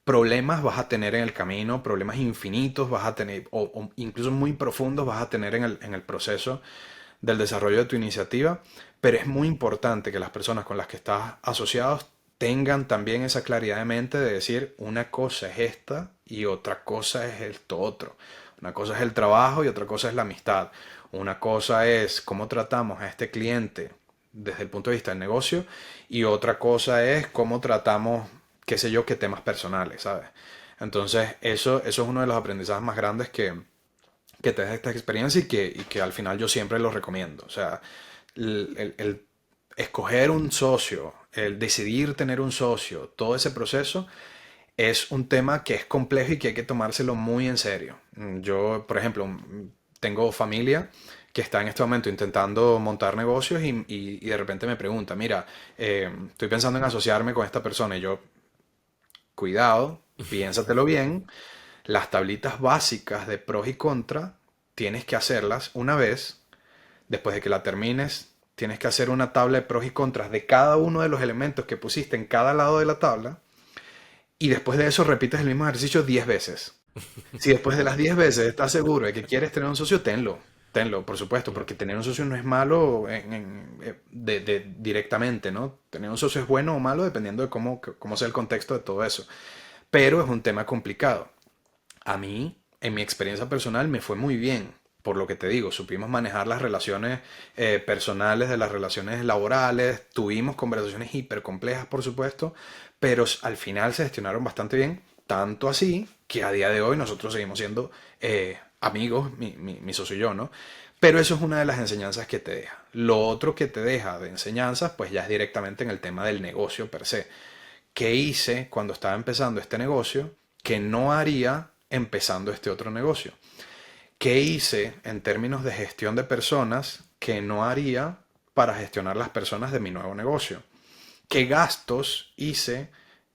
problemas vas a tener en el camino, problemas infinitos vas a tener, o incluso muy profundos vas a tener en el proceso del desarrollo de tu iniciativa, pero es muy importante que las personas con las que estás asociados tengan también esa claridad de mente de decir una cosa es esta y otra cosa es esto otro. Una cosa es el trabajo y otra cosa es la amistad. Una cosa es cómo tratamos a este cliente desde el punto de vista del negocio y otra cosa es cómo tratamos, qué sé yo, qué temas personales, ¿sabes? Entonces, eso es uno de los aprendizajes más grandes que te deja esta experiencia y que al final yo siempre lo recomiendo. O sea, el escoger un socio, el decidir tener un socio, todo ese proceso es un tema que es complejo y que hay que tomárselo muy en serio. Yo, por ejemplo, tengo familia que está en este momento intentando montar negocios y de repente me pregunta, mira, estoy pensando en asociarme con esta persona y yo, cuidado, piénsatelo bien, las tablitas básicas de pros y contra tienes que hacerlas una vez. Después de que la termines, tienes que hacer una tabla de pros y contras de cada uno de los elementos que pusiste en cada lado de la tabla. Y después de eso repites el mismo ejercicio 10 veces. Si después de las 10 veces estás seguro de que quieres tener un socio, tenlo. Tenlo, por supuesto, porque tener un socio no es malo directamente, ¿no? Tener un socio es bueno o malo dependiendo de cómo sea el contexto de todo eso. Pero es un tema complicado. A mí, en mi experiencia personal, me fue muy bien. Por lo que te digo, supimos manejar las relaciones personales de las relaciones laborales, tuvimos conversaciones hiper complejas, por supuesto, pero al final se gestionaron bastante bien, tanto así que a día de hoy nosotros seguimos siendo amigos, mi socio y yo, ¿no? Pero eso es una de las enseñanzas que te deja. Lo otro que te deja de enseñanzas, pues ya es directamente en el tema del negocio per se. ¿Qué hice cuando estaba empezando este negocio que no haría empezando este otro negocio? ¿Qué hice en términos de gestión de personas que no haría para gestionar las personas de mi nuevo negocio? ¿Qué gastos hice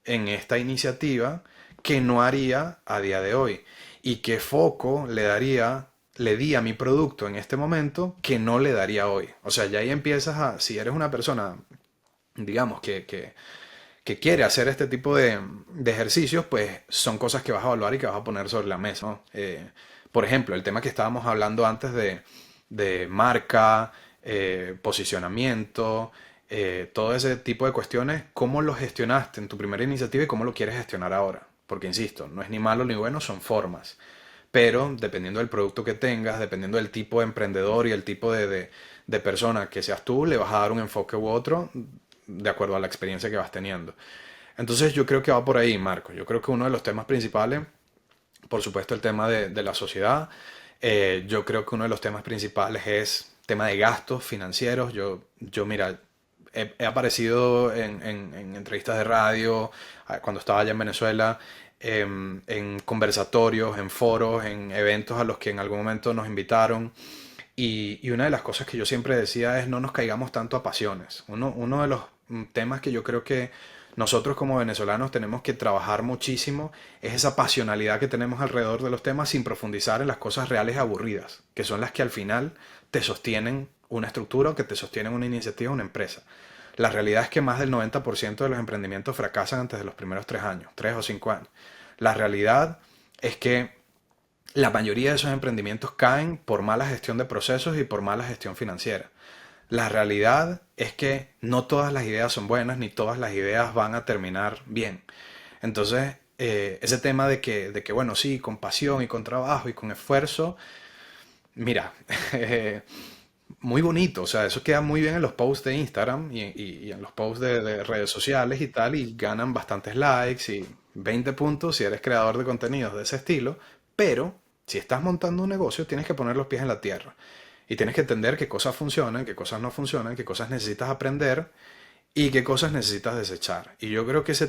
en esta iniciativa que no haría a día de hoy? ¿Y qué foco le di a mi producto en este momento que no le daría hoy? O sea, ya ahí empiezas si eres una persona, digamos, que quiere hacer este tipo de ejercicios, pues son cosas que vas a evaluar y que vas a poner sobre la mesa, ¿no? Por ejemplo, el tema que estábamos hablando antes de marca, posicionamiento, todo ese tipo de cuestiones, ¿cómo lo gestionaste en tu primera iniciativa y cómo lo quieres gestionar ahora? Porque, insisto, no es ni malo ni bueno, son formas. Pero dependiendo del producto que tengas, dependiendo del tipo de emprendedor y el tipo de persona que seas tú, le vas a dar un enfoque u otro de acuerdo a la experiencia que vas teniendo. Entonces yo creo que va por ahí, Marco. Yo creo que uno de los temas principales, por supuesto, el tema de la sociedad. Yo creo que uno de los temas principales es tema de gastos financieros. Yo mira, he aparecido en entrevistas de radio, cuando estaba allá en Venezuela, en conversatorios, en foros, en eventos a los que en algún momento nos invitaron. Y una de las cosas que yo siempre decía es no nos caigamos tanto a pasiones. Uno de los temas que yo creo que nosotros como venezolanos tenemos que trabajar muchísimo es esa pasionalidad que tenemos alrededor de los temas sin profundizar en las cosas reales aburridas, que son las que al final te sostienen una estructura o que te sostienen una iniciativa, una empresa. La realidad es que más del 90% de los emprendimientos fracasan antes de los primeros 3 años, 3 o 5 años. La realidad es que la mayoría de esos emprendimientos caen por mala gestión de procesos y por mala gestión financiera. La realidad es que no todas las ideas son buenas ni todas las ideas van a terminar bien. Entonces, ese tema de que, bueno, sí, con pasión y con trabajo y con esfuerzo, mira, muy bonito, o sea, eso queda muy bien en los posts de Instagram y en los posts de redes sociales y tal, y ganan bastantes likes y 20 puntos si eres creador de contenidos de ese estilo, pero Si estás montando un negocio, tienes que poner los pies en la tierra. Y tienes que entender qué cosas funcionan, qué cosas no funcionan, qué cosas necesitas aprender y qué cosas necesitas desechar. Y yo creo que ese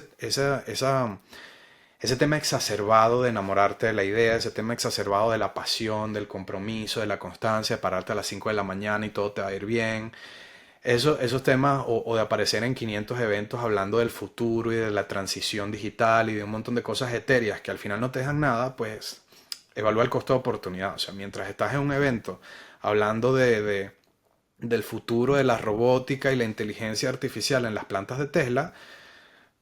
tema exacerbado de enamorarte de la idea, ese tema exacerbado de la pasión, del compromiso, de la constancia, pararte a las 5 de la mañana y todo te va a ir bien. Esos temas o de aparecer en 500 eventos hablando del futuro y de la transición digital y de un montón de cosas etéreas que al final no te dejan nada, pues evalúa el costo de oportunidad. O sea, mientras estás en un evento hablando del futuro de la robótica y la inteligencia artificial en las plantas de Tesla,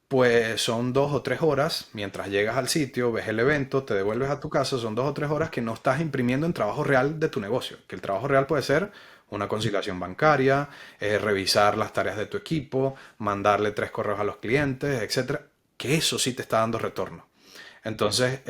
pues son 2 o 3 horas, mientras llegas al sitio, ves el evento, te devuelves a tu casa, son 2 o 3 horas que no estás imprimiendo en trabajo real de tu negocio. Que el trabajo real puede ser una conciliación bancaria, revisar las tareas de tu equipo, mandarle 3 correos a los clientes, etcétera. Que eso sí te está dando retorno. Entonces,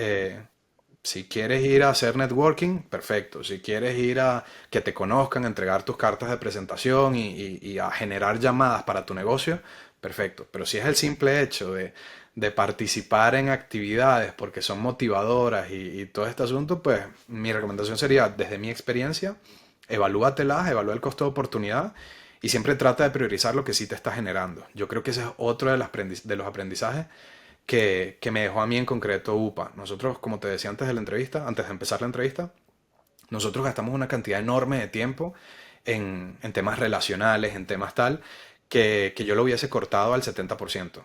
si quieres ir a hacer networking, perfecto. Si quieres ir a que te conozcan, entregar tus cartas de presentación y a generar llamadas para tu negocio, perfecto. Pero si es el simple hecho de participar en actividades porque son motivadoras y todo este asunto, pues mi recomendación sería, desde mi experiencia, evalúatelas, evalúa el costo de oportunidad y siempre trata de priorizar lo que sí te está generando. Yo creo que ese es otro de los aprendizajes que me dejó a mí en concreto UPA. Nosotros, como te decía antes de la entrevista, antes de empezar la entrevista, nosotros gastamos una cantidad enorme de tiempo en temas relacionales, en temas tal, que yo lo hubiese cortado al 70%.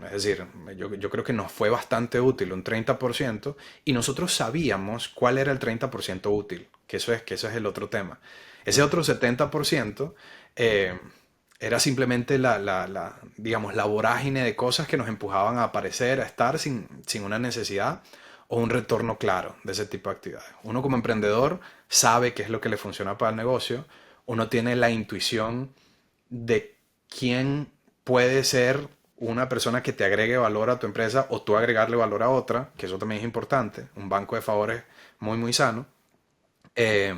Es decir, yo creo que nos fue bastante útil un 30% y nosotros sabíamos cuál era el 30% útil, que eso es el otro tema. Ese otro 70% eh, era simplemente digamos, la vorágine de cosas que nos empujaban a aparecer, a estar sin una necesidad o un retorno claro de ese tipo de actividades. Uno como emprendedor sabe qué es lo que le funciona para el negocio, uno tiene la intuición de quién puede ser una persona que te agregue valor a tu empresa o tú agregarle valor a otra, que eso también es importante, un banco de favores muy, muy sano. Eh,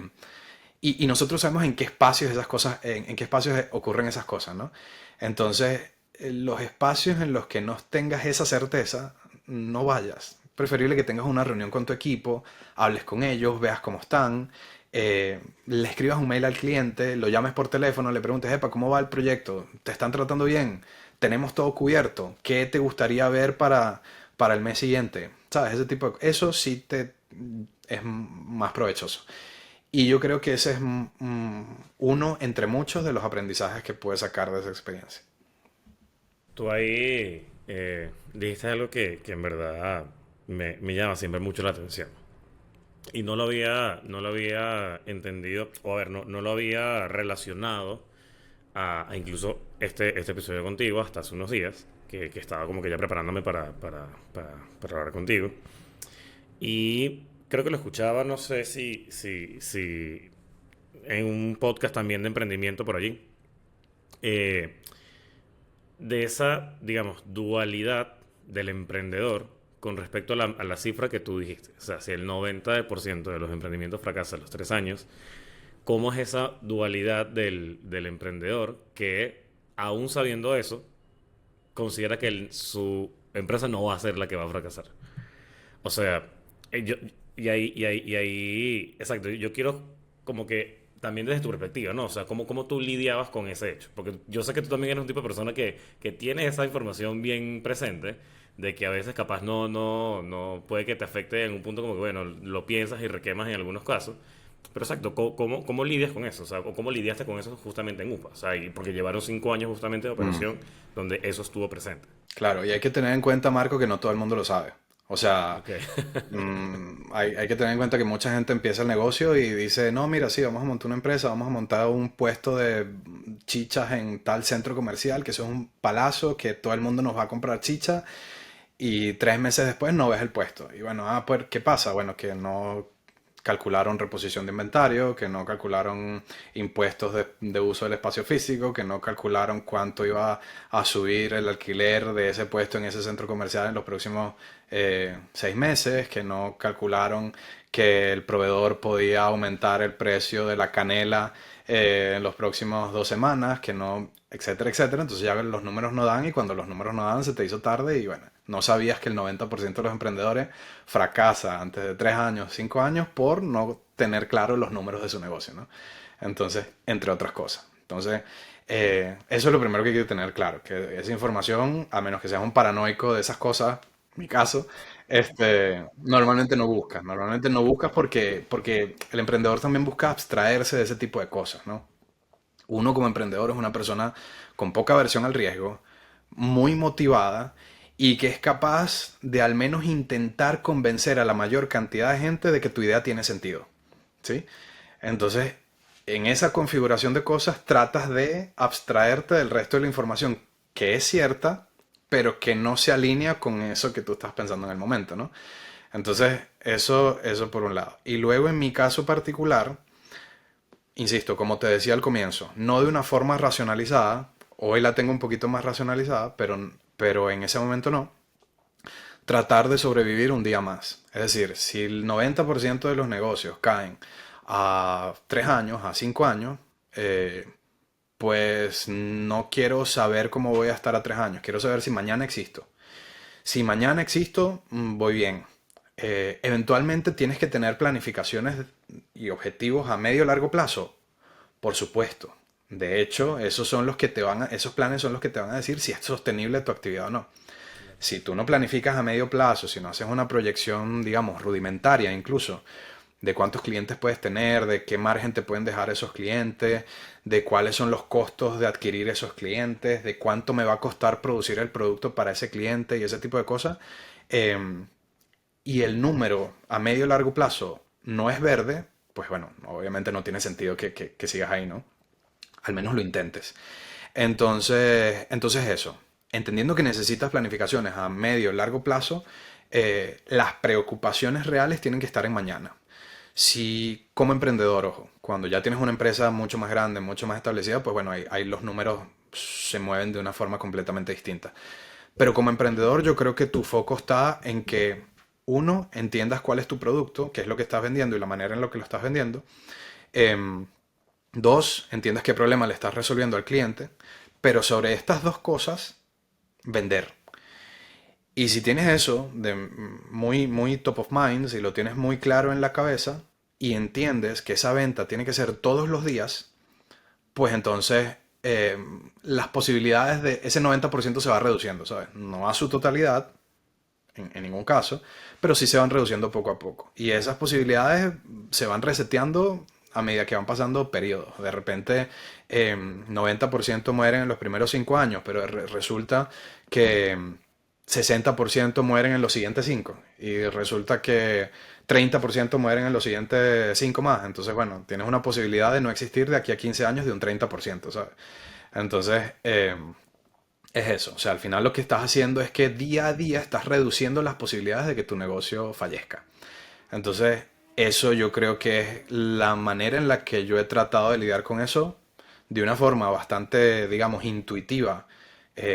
y nosotros sabemos en qué espacios esas cosas, en qué espacios ocurren esas cosas, ¿no? Entonces, los espacios en los que no tengas esa certeza, no vayas. Preferible que tengas una reunión con tu equipo, hables con ellos, veas cómo están, le escribas un mail al cliente, lo llames por teléfono, le preguntes, epa, ¿cómo va el proyecto? ¿Te están tratando bien? ¿Tenemos todo cubierto? ¿Qué te gustaría ver para el mes siguiente? ¿Sabes? Ese tipo de... Eso sí es más provechoso. Y yo creo que ese es uno entre muchos de los aprendizajes que puedes sacar de esa experiencia. Tú ahí dijiste algo que en verdad me llama siempre mucho la atención. Y no lo había entendido, o a ver, no lo había relacionado a incluso este episodio contigo hasta hace unos días, que estaba como que ya preparándome para hablar contigo. Y creo que lo escuchaba, no sé si en un podcast también de emprendimiento por allí, eh, de esa, digamos, dualidad del emprendedor con respecto a la cifra que tú dijiste. O sea, si el 90% de los emprendimientos fracasan a los 3 años, ¿cómo es esa dualidad del emprendedor que, aún sabiendo eso, considera que su empresa no va a ser la que va a fracasar? O sea, exacto, yo quiero como que también desde tu perspectiva, ¿no? O sea, cómo tú lidiabas con ese hecho. Porque yo sé que tú también eres un tipo de persona que tiene esa información bien presente, de que a veces capaz no puede que te afecte en un punto como que, bueno, lo piensas y requemas en algunos casos. Pero exacto, ¿cómo lidias con eso? O sea, ¿cómo lidiaste con eso justamente en UPA? O sea, porque llevaron 5 años justamente de Mm. operación donde eso estuvo presente. Claro, y hay que tener en cuenta, Marco, que no todo el mundo lo sabe. O sea, Ok. hay que tener en cuenta que mucha gente empieza el negocio y dice, no, mira, sí, vamos a montar una empresa, vamos a montar un puesto de chichas en tal centro comercial, que eso es un palazo, que todo el mundo nos va a comprar chicha, y 3 meses después no ves el puesto. Y bueno, pues, ¿qué pasa? Bueno, que no calcularon reposición de inventario, que no calcularon impuestos de uso del espacio físico, que no calcularon cuánto iba a subir el alquiler de ese puesto en ese centro comercial en los próximos 6 meses, que no calcularon que el proveedor podía aumentar el precio de la canela en los próximos 2 semanas, que no, etcétera, etcétera. Entonces ya los números no dan y cuando los números no dan se te hizo tarde y bueno, no sabías que el 90% de los emprendedores fracasa antes de 3 años, 5 años por no tener claro los números de su negocio, ¿no? Entonces, entre otras cosas. Entonces, eso es lo primero que hay que tener claro, que esa información, a menos que seas un paranoico de esas cosas, mi caso, normalmente no buscas porque el emprendedor también busca abstraerse de ese tipo de cosas, ¿no? Uno como emprendedor es una persona con poca aversión al riesgo, muy motivada y que es capaz de al menos intentar convencer a la mayor cantidad de gente de que tu idea tiene sentido, ¿sí? Entonces, en esa configuración de cosas tratas de abstraerte del resto de la información que es cierta, pero que no se alinea con eso que tú estás pensando en el momento, ¿no? Entonces, eso por un lado. Y luego en mi caso particular, insisto, como te decía al comienzo, no de una forma racionalizada, hoy la tengo un poquito más racionalizada, pero en ese momento no, tratar de sobrevivir un día más. Es decir, si el 90% de los negocios caen a 3 años, a 5 años, pues no quiero saber cómo voy a estar a 3 años, quiero saber si mañana existo. Si mañana existo, voy bien. Eventualmente tienes que tener planificaciones y objetivos a medio y largo plazo, por supuesto. De hecho, esos planes son los que te van a decir si es sostenible tu actividad o no. Si tú no planificas a medio plazo, si no haces una proyección, digamos, rudimentaria incluso, de cuántos clientes puedes tener, de qué margen te pueden dejar esos clientes, de cuáles son los costos de adquirir esos clientes, de cuánto me va a costar producir el producto para ese cliente y ese tipo de cosas, eh, y el número a medio y largo plazo no es verde, pues bueno, obviamente no tiene sentido que sigas ahí, ¿no? Al menos lo intentes. Entonces eso, entendiendo que necesitas planificaciones a medio y largo plazo, las preocupaciones reales tienen que estar en mañana. Si como emprendedor, ojo, cuando ya tienes una empresa mucho más grande, mucho más establecida, pues bueno, ahí los números se mueven de una forma completamente distinta. Pero como emprendedor yo creo que tu foco está en que, uno, entiendas cuál es tu producto, qué es lo que estás vendiendo y la manera en la que lo estás vendiendo. Em, Dos, entiendas qué problema le estás resolviendo al cliente. Pero sobre estas dos cosas, vender. Y si tienes eso de muy, muy top of mind, si lo tienes muy claro en la cabeza y entiendes que esa venta tiene que ser todos los días, pues entonces las posibilidades de ese 90% se va reduciendo, ¿sabes? No a su totalidad, en ningún caso, pero sí se van reduciendo poco a poco. Y esas posibilidades se van reseteando a medida que van pasando periodos. De repente, 90% mueren en los primeros 5 años, pero resulta que 60% mueren en los siguientes 5. Y resulta que 30% mueren en los siguientes 5 más. Entonces, bueno, tienes una posibilidad de no existir de aquí a 15 años de un 30%, ¿sabes? Entonces, es eso, o sea, al final lo que estás haciendo es que día a día estás reduciendo las posibilidades de que tu negocio fallezca. Entonces, eso yo creo que es la manera en la que yo he tratado de lidiar con eso de una forma bastante, digamos, intuitiva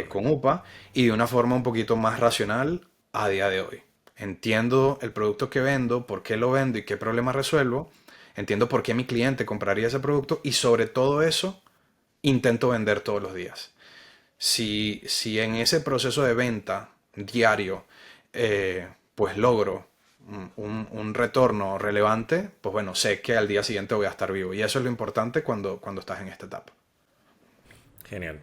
con UPA y de una forma un poquito más racional a día de hoy. Entiendo el producto que vendo, por qué lo vendo y qué problema resuelvo. Entiendo por qué mi cliente compraría ese producto y sobre todo eso intento vender todos los días. Si en ese proceso de venta diario, pues logro un retorno relevante, pues bueno, sé que al día siguiente voy a estar vivo. Y eso es lo importante cuando estás en esta etapa. Genial.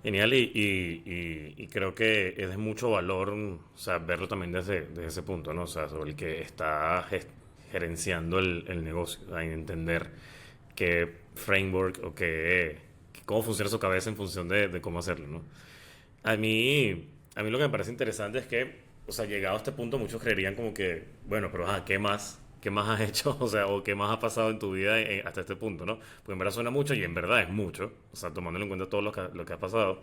Genial y creo que es de mucho valor, o sea, verlo también desde ese punto, ¿no? O sea, sobre el que está gerenciando el negocio, o sea, entender qué framework o cómo funciona su cabeza en función de cómo hacerlo, ¿no? A mí lo que me parece interesante es que, o sea, llegado a este punto, muchos creerían como que, bueno, pero ajá, ¿qué más? ¿Qué más has hecho? O sea, o qué más ha pasado en tu vida hasta este punto, ¿no? Porque en verdad suena mucho y en verdad es mucho, o sea, tomándolo en cuenta todo lo que ha pasado.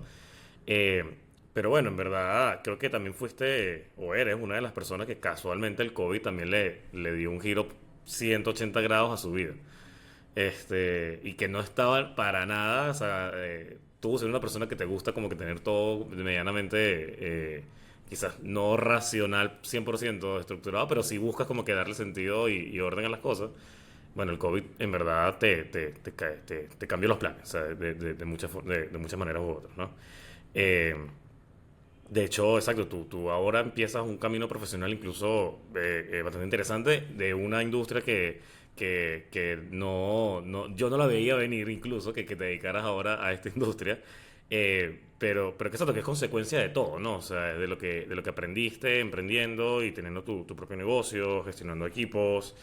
Eh, pero bueno, en verdad creo que también fuiste o eres una de las personas que casualmente el COVID también le dio un giro 180 grados a su vida. Y que no estaba para nada, o sea, tú ser una persona que te gusta como que tener todo medianamente quizás no racional 100% estructurado, pero sí buscas como que darle sentido y orden a las cosas. Bueno, el COVID en verdad te cambió los planes, o sea, de muchas maneras u otras, ¿no? Eh, de hecho, exacto, tú ahora empiezas un camino profesional incluso bastante interesante de una industria que yo no la veía venir incluso, que te dedicaras ahora a esta industria, pero que exacto, que es consecuencia de todo, ¿no? O sea, de lo que aprendiste emprendiendo y teniendo tu propio negocio, gestionando equipos,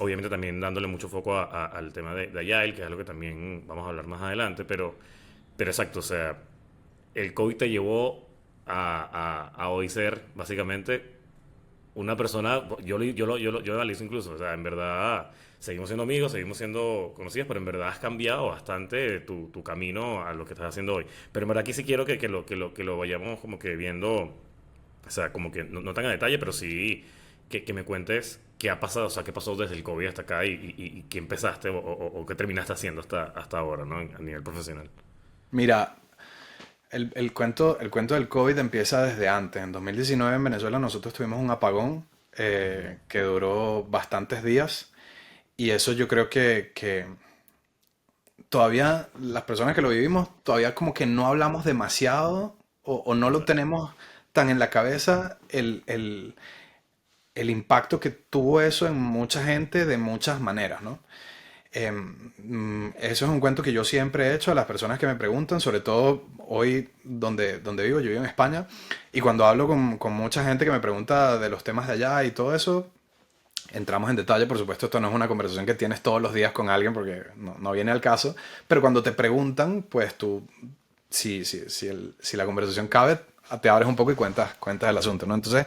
obviamente también dándole mucho foco al tema de Agile, que es algo que también vamos a hablar más adelante, pero exacto, o sea el COVID te llevó a hoy ser básicamente una persona, yo analizo incluso, o sea, en verdad seguimos siendo amigos, seguimos siendo conocidos, pero en verdad has cambiado bastante tu camino a lo que estás haciendo hoy. Pero en verdad aquí sí quiero que lo vayamos como que viendo, o sea, como que no tan a detalle, pero sí que me cuentes qué ha pasado, o sea, qué pasó desde el COVID hasta acá y qué empezaste o qué terminaste haciendo hasta ahora, ¿no? A nivel profesional. Mira, el cuento del COVID empieza desde antes. En 2019 en Venezuela nosotros tuvimos un apagón que duró bastantes días y eso yo creo que todavía las personas que lo vivimos todavía como que no hablamos demasiado o no lo Exacto. tenemos tan en la cabeza el impacto que tuvo eso en mucha gente de muchas maneras, ¿no? Eso es un cuento que yo siempre he hecho a las personas que me preguntan, sobre todo hoy donde vivo, yo vivo en España, y cuando hablo con mucha gente que me pregunta de los temas de allá y todo eso, entramos en detalle. Por supuesto, esto no es una conversación que tienes todos los días con alguien porque no viene al caso, pero cuando te preguntan, pues tú, si la conversación cabe, te abres un poco y cuentas el asunto, ¿no? Entonces,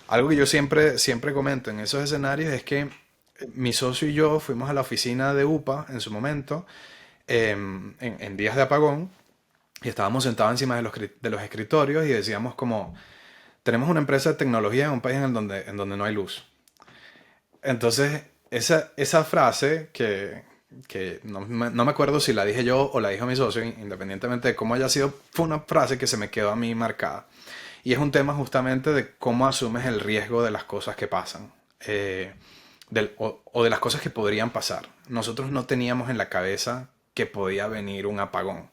algo que yo siempre comento en esos escenarios es que mi socio y yo fuimos a la oficina de UPA en su momento, en días de apagón, y estábamos sentados encima de los escritorios y decíamos como, tenemos una empresa de tecnología en un país en donde no hay luz. Entonces, esa frase que no me acuerdo si la dije yo o la dijo mi socio, independientemente de cómo haya sido, fue una frase que se me quedó a mí marcada. Y es un tema justamente de cómo asumes el riesgo de las cosas que pasan, o de las cosas que podrían pasar. Nosotros no teníamos en la cabeza que podía venir un apagón.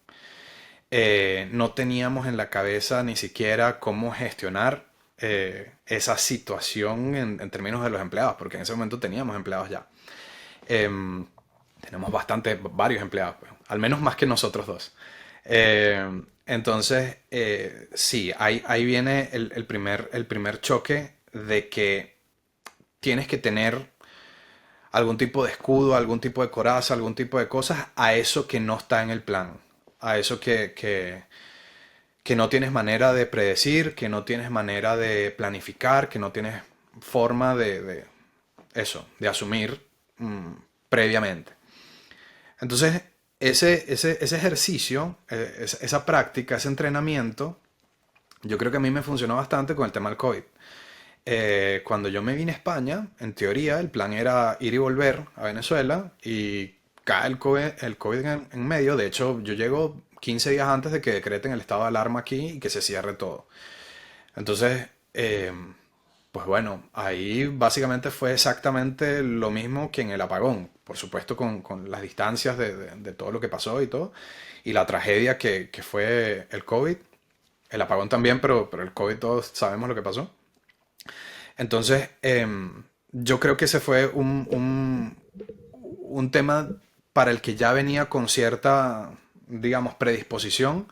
No teníamos en la cabeza ni siquiera cómo gestionar esa situación en términos de los empleados, porque en ese momento teníamos empleados ya. Em, Tenemos varios empleados, pues, al menos más que nosotros dos. Entonces, sí, ahí viene el primer choque de que tienes que tener algún tipo de escudo, algún tipo de coraza, algún tipo de cosas a eso que no está en el plan, a eso que no tienes manera de predecir, que no tienes manera de planificar, que no tienes forma de asumir mm, previamente. Entonces, ese ejercicio, esa práctica, ese entrenamiento, yo creo que a mí me funcionó bastante con el tema del COVID. Cuando yo me vine a España, en teoría, el plan era ir y volver a Venezuela y cae el COVID en medio. De hecho, yo llego 15 días antes de que decreten el estado de alarma aquí y que se cierre todo. Entonces, pues bueno, ahí básicamente fue exactamente lo mismo que en el apagón. Por supuesto, con las distancias de todo lo que pasó y todo. Y la tragedia que fue el COVID. El apagón también, pero el COVID todos sabemos lo que pasó. Entonces, yo creo que ese fue un tema para el que ya venía con cierta, digamos, predisposición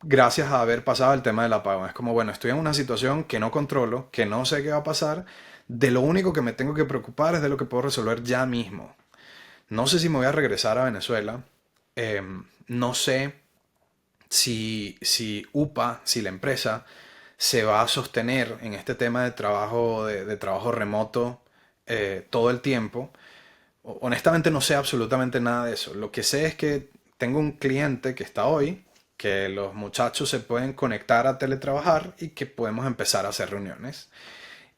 gracias a haber pasado el tema del apagón. Es como, bueno, estoy en una situación que no controlo, que no sé qué va a pasar. De lo único que me tengo que preocupar es de lo que puedo resolver ya mismo. No sé si me voy a regresar a Venezuela. No sé si UPA, si la empresa se va a sostener en este tema de trabajo remoto todo el tiempo. Honestamente no sé absolutamente nada de eso. Lo que sé es que tengo un cliente que está hoy, que los muchachos se pueden conectar a teletrabajar y que podemos empezar a hacer reuniones.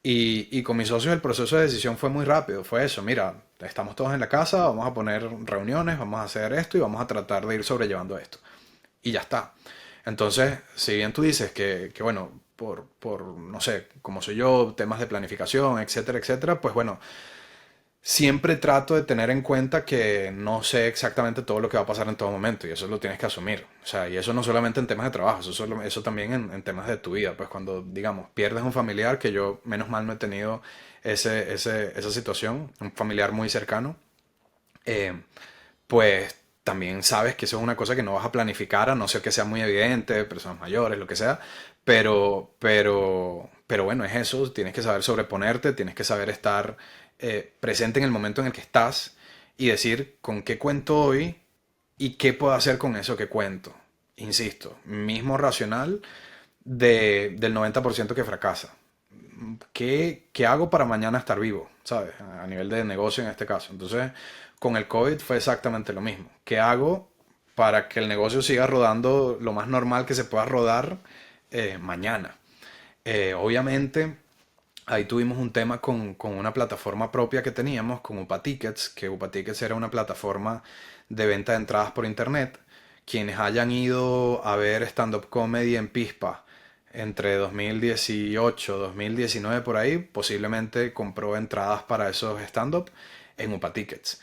Y con mis socios el proceso de decisión fue muy rápido. Fue eso, mira, estamos todos en la casa, vamos a poner reuniones, vamos a hacer esto y vamos a tratar de ir sobrellevando esto. Y ya está. Entonces, si bien tú dices que bueno, no sé, como soy yo, temas de planificación, etcétera, etcétera, pues bueno, siempre trato de tener en cuenta que no sé exactamente todo lo que va a pasar en todo momento y eso lo tienes que asumir. O sea, y eso no solamente en temas de trabajo, eso también en temas de tu vida. Pues cuando, digamos, pierdes un familiar, que yo menos mal no he tenido esa situación, un familiar muy cercano, eh, pues también sabes que eso es una cosa que no vas a planificar, a no ser que sea muy evidente, personas mayores, lo que sea, pero bueno, es eso, tienes que saber sobreponerte, tienes que saber estar presente en el momento en el que estás y decir con qué cuento hoy y qué puedo hacer con eso que cuento. Insisto, mismo racional del 90% que fracasa. ¿Qué hago para mañana estar vivo? ¿Sabes? A nivel de negocio en este caso. Entonces, con el COVID fue exactamente lo mismo. ¿Qué hago para que el negocio siga rodando lo más normal que se pueda rodar mañana? Obviamente, ahí tuvimos un tema con una plataforma propia que teníamos, con UPA Tickets, que UPA Tickets era una plataforma de venta de entradas por internet. Quienes hayan ido a ver stand-up comedy en Pispa entre 2018, 2019 por ahí, posiblemente compró entradas para esos stand-up en UPA Tickets.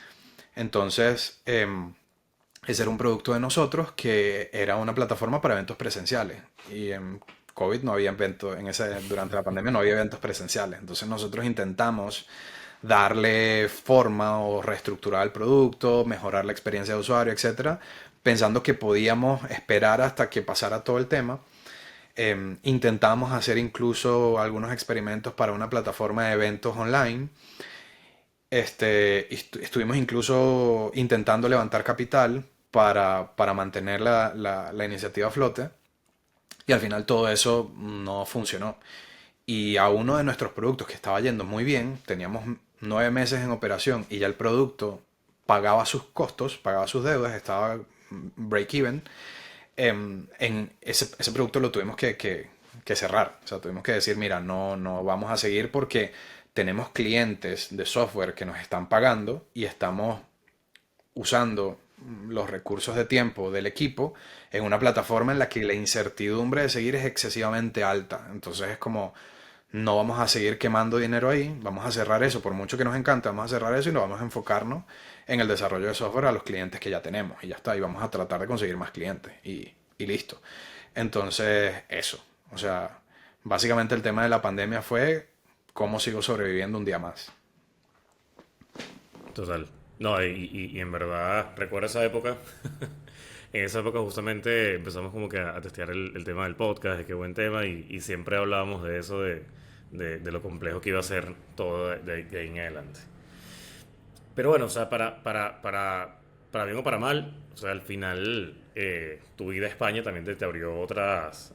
Entonces, ese era un producto de nosotros que era una plataforma para eventos presenciales. Y en COVID no había eventos, durante la pandemia no había eventos presenciales. Entonces nosotros intentamos darle forma o reestructurar el producto, mejorar la experiencia de usuario, etcétera, pensando que podíamos esperar hasta que pasara todo el tema. Intentamos hacer incluso algunos experimentos para una plataforma de eventos online. Estuvimos incluso intentando levantar capital para mantener la iniciativa a flote y al final todo eso no funcionó. Y a uno de nuestros productos que estaba yendo muy bien, teníamos 9 meses en operación y ya el producto pagaba sus costos, pagaba sus deudas, estaba break-even, en ese producto lo tuvimos que cerrar. O sea, tuvimos que decir, mira, no vamos a seguir porque tenemos clientes de software que nos están pagando y estamos usando los recursos de tiempo del equipo en una plataforma en la que la incertidumbre de seguir es excesivamente alta. Entonces es como, no vamos a seguir quemando dinero ahí, vamos a cerrar eso, por mucho que nos encante, vamos a cerrar eso y nos vamos a enfocarnos en el desarrollo de software a los clientes que ya tenemos y ya está, y vamos a tratar de conseguir más clientes y listo. Entonces, eso, o sea, básicamente el tema de la pandemia fue cómo sigo sobreviviendo un día más. Total. No, y en verdad, recuerdo esa época. En esa época justamente empezamos como que a testear el tema del podcast, de qué buen tema, y siempre hablábamos de eso, de lo complejo que iba a ser todo de ahí en adelante. Pero bueno, o sea, para bien o para mal, o sea, al final tu vida a España también te abrió otras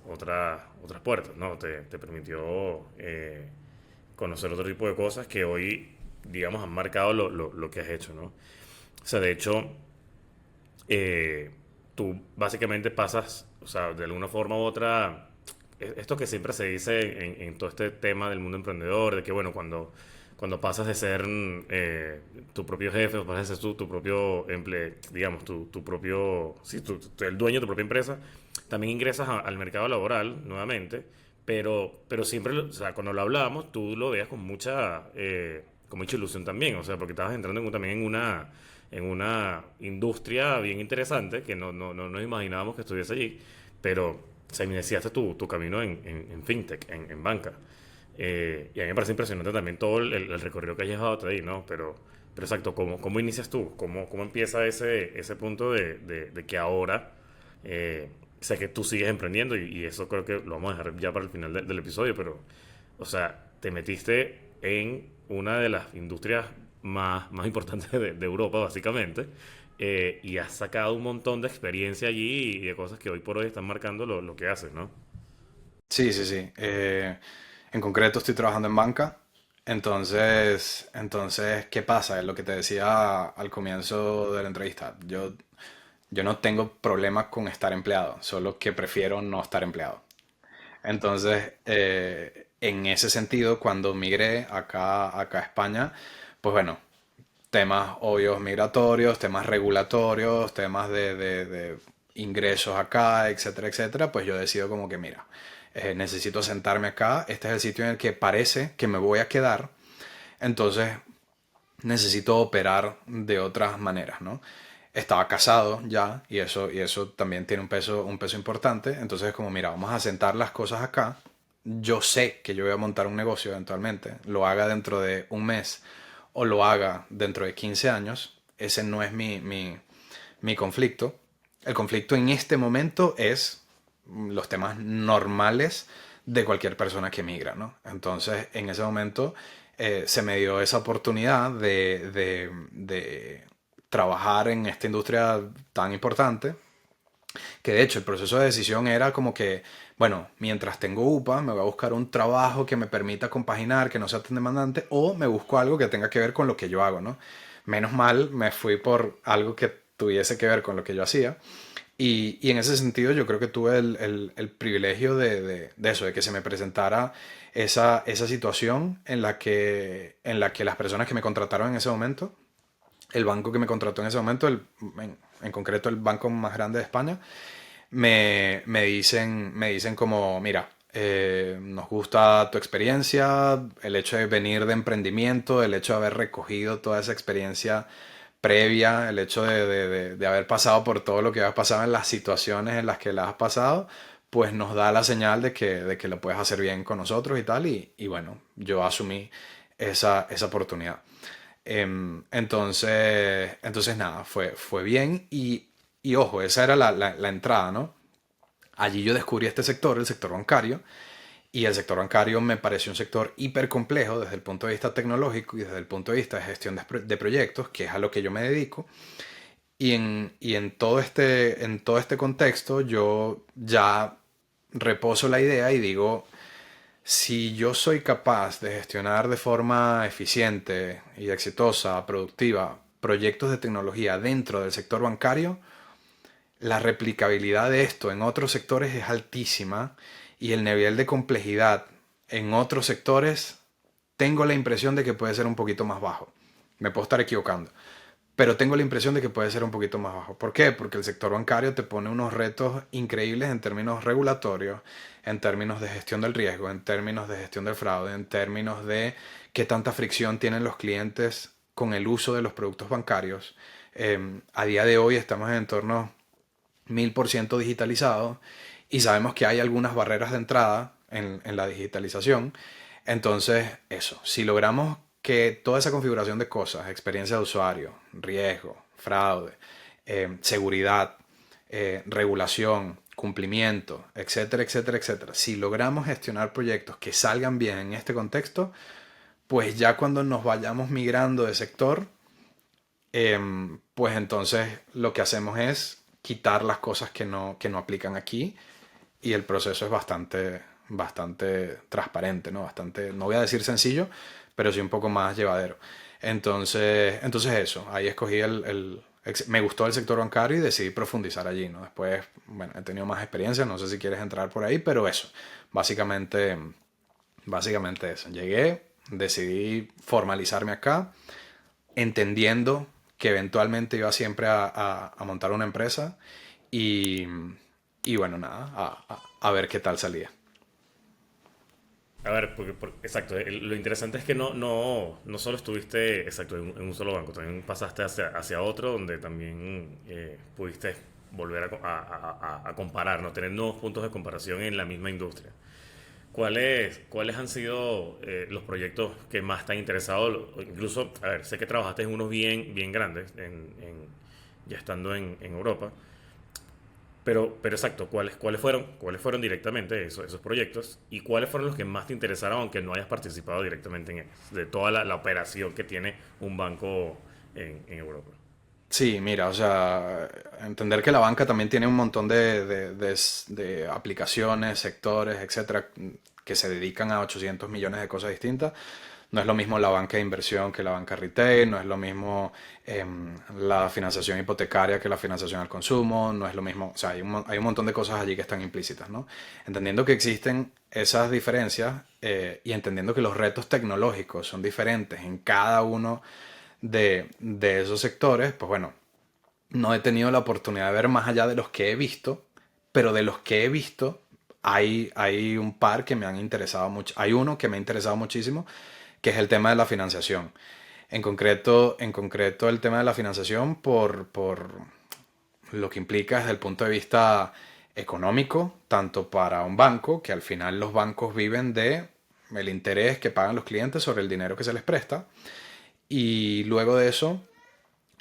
puertas, ¿no? Te permitió conocer otro tipo de cosas que hoy, digamos, han marcado lo que has hecho, ¿no? O sea, de hecho, eh, tú básicamente pasas, o sea, de alguna forma u otra, esto que siempre se dice en todo este tema del mundo emprendedor, de que, bueno, cuando pasas de ser tu propio jefe, o pasas de ser tu propio digamos, tu propio, sí, el dueño de tu propia empresa, también ingresas al mercado laboral nuevamente, pero siempre, o sea, cuando lo hablábamos, tú lo veías con mucha ilusión también, o sea, porque estabas entrando también en una industria bien interesante que no nos imaginábamos que estuviese allí, pero o sea, iniciaste tu camino en fintech, en banca. Y a mí me parece impresionante también todo el recorrido que has llevado hasta ahí, ¿no? Pero exacto, ¿cómo inicias tú? ¿Cómo empieza ese punto de que ahora sé que tú sigues emprendiendo y eso creo que lo vamos a dejar ya para el final del episodio, pero, o sea, te metiste en una de las industrias más importantes de Europa, básicamente, y has sacado un montón de experiencia allí y de cosas que hoy por hoy están marcando lo que haces, ¿no? Sí, sí, sí. En concreto estoy trabajando en banca. Entonces, ¿qué pasa? Es lo que te decía al comienzo de la entrevista. Yo no tengo problemas con estar empleado, solo que prefiero no estar empleado. Entonces, en ese sentido, cuando migré acá a España, pues bueno, temas obvios migratorios, temas regulatorios, temas de ingresos acá, etcétera, etcétera, pues yo decido como que, mira, necesito sentarme acá, este es el sitio en el que parece que me voy a quedar, entonces necesito operar de otras maneras, ¿no? Estaba casado ya y eso también tiene un peso importante, entonces es como, mira, vamos a sentar las cosas acá, yo sé que yo voy a montar un negocio eventualmente, lo haga dentro de un mes o lo haga dentro de 15 años, ese no es mi conflicto. El conflicto en este momento es los temas normales de cualquier persona que migra, ¿no? Entonces, en ese momento se me dio esa oportunidad de trabajar en esta industria tan importante, que de hecho el proceso de decisión era como que, bueno, mientras tengo UPA, me voy a buscar un trabajo que me permita compaginar, que no sea tan demandante, o me busco algo que tenga que ver con lo que yo hago, ¿no? Menos mal me fui por algo que tuviese que ver con lo que yo hacía. Y en ese sentido yo creo que tuve el privilegio de eso, de que se me presentara esa situación en la que las personas que me contrataron en ese momento, el banco que me contrató en ese momento, en concreto el banco más grande de España, me dicen como, mira, nos gusta tu experiencia, el hecho de venir de emprendimiento, el hecho de haber recogido toda esa experiencia previa, el hecho de haber pasado por todo lo que has pasado en las situaciones en las que la has pasado, pues nos da la señal de que lo puedes hacer bien con nosotros y tal, y bueno, yo asumí esa oportunidad. Entonces nada, fue bien y ojo, esa era la entrada, ¿no? Allí yo descubrí este sector, el sector bancario, y el sector bancario me pareció un sector hiper complejo desde el punto de vista tecnológico y desde el punto de vista de gestión de proyectos, que es a lo que yo me dedico. Y en todo este contexto yo ya reposo la idea y digo, si yo soy capaz de gestionar de forma eficiente y exitosa, productiva, proyectos de tecnología dentro del sector bancario, la replicabilidad de esto en otros sectores es altísima y el nivel de complejidad en otros sectores tengo la impresión de que puede ser un poquito más bajo. Me puedo estar equivocando, pero tengo la impresión de que puede ser un poquito más bajo. ¿Por qué? Porque el sector bancario te pone unos retos increíbles en términos regulatorios, en términos de gestión del riesgo, en términos de gestión del fraude, en términos de qué tanta fricción tienen los clientes con el uso de los productos bancarios. A día de hoy estamos en entornos 1000% digitalizados y sabemos que hay algunas barreras de entrada en la digitalización. Entonces, eso, si logramos que toda esa configuración de cosas, experiencia de usuario, riesgo, fraude, seguridad, regulación, cumplimiento, etcétera, etcétera, etcétera, si logramos gestionar proyectos que salgan bien en este contexto, pues ya cuando nos vayamos migrando de sector, pues entonces lo que hacemos es quitar las cosas que no aplican aquí y el proceso es bastante transparente, ¿no? Bastante, no voy a decir sencillo, pero sí un poco más llevadero. Entonces eso, ahí escogí me gustó el sector bancario y decidí profundizar allí, ¿no? Después, bueno, he tenido más experiencia, no sé si quieres entrar por ahí, pero eso, básicamente eso. Llegué, decidí formalizarme acá, entendiendo que eventualmente iba siempre a montar una empresa y, y bueno, nada, a ver qué tal salía. A ver, exacto, lo interesante es que no solo estuviste, exacto, en un solo banco, también pasaste hacia otro donde también pudiste volver a comparar, ¿no? Tener nuevos puntos de comparación en la misma industria. ¿Cuáles han sido los proyectos que más te han interesado? Incluso, a ver, sé que trabajaste en unos bien grandes, ya estando en Europa, pero exacto, cuáles fueron directamente esos proyectos y cuáles fueron los que más te interesaron aunque no hayas participado directamente en ellos, de toda la operación que tiene un banco en Europa? Sí, mira, o sea, entender que la banca también tiene un montón de aplicaciones, sectores, etcétera, que se dedican a 800 millones de cosas distintas. No es lo mismo la banca de inversión que la banca retail, no es lo mismo la financiación hipotecaria que la financiación al consumo, no es lo mismo, o sea, hay un montón de cosas allí que están implícitas, ¿no? Entendiendo que existen esas diferencias y entendiendo que los retos tecnológicos son diferentes en cada uno de esos sectores, pues bueno, no he tenido la oportunidad de ver más allá de los que he visto, pero de los que he visto, hay un par que me han interesado mucho. Hay uno que me ha interesado muchísimo, que es el tema de la financiación. En concreto el tema de la financiación por lo que implica desde el punto de vista económico, tanto para un banco, que al final los bancos viven de el interés que pagan los clientes sobre el dinero que se les presta, y luego de eso,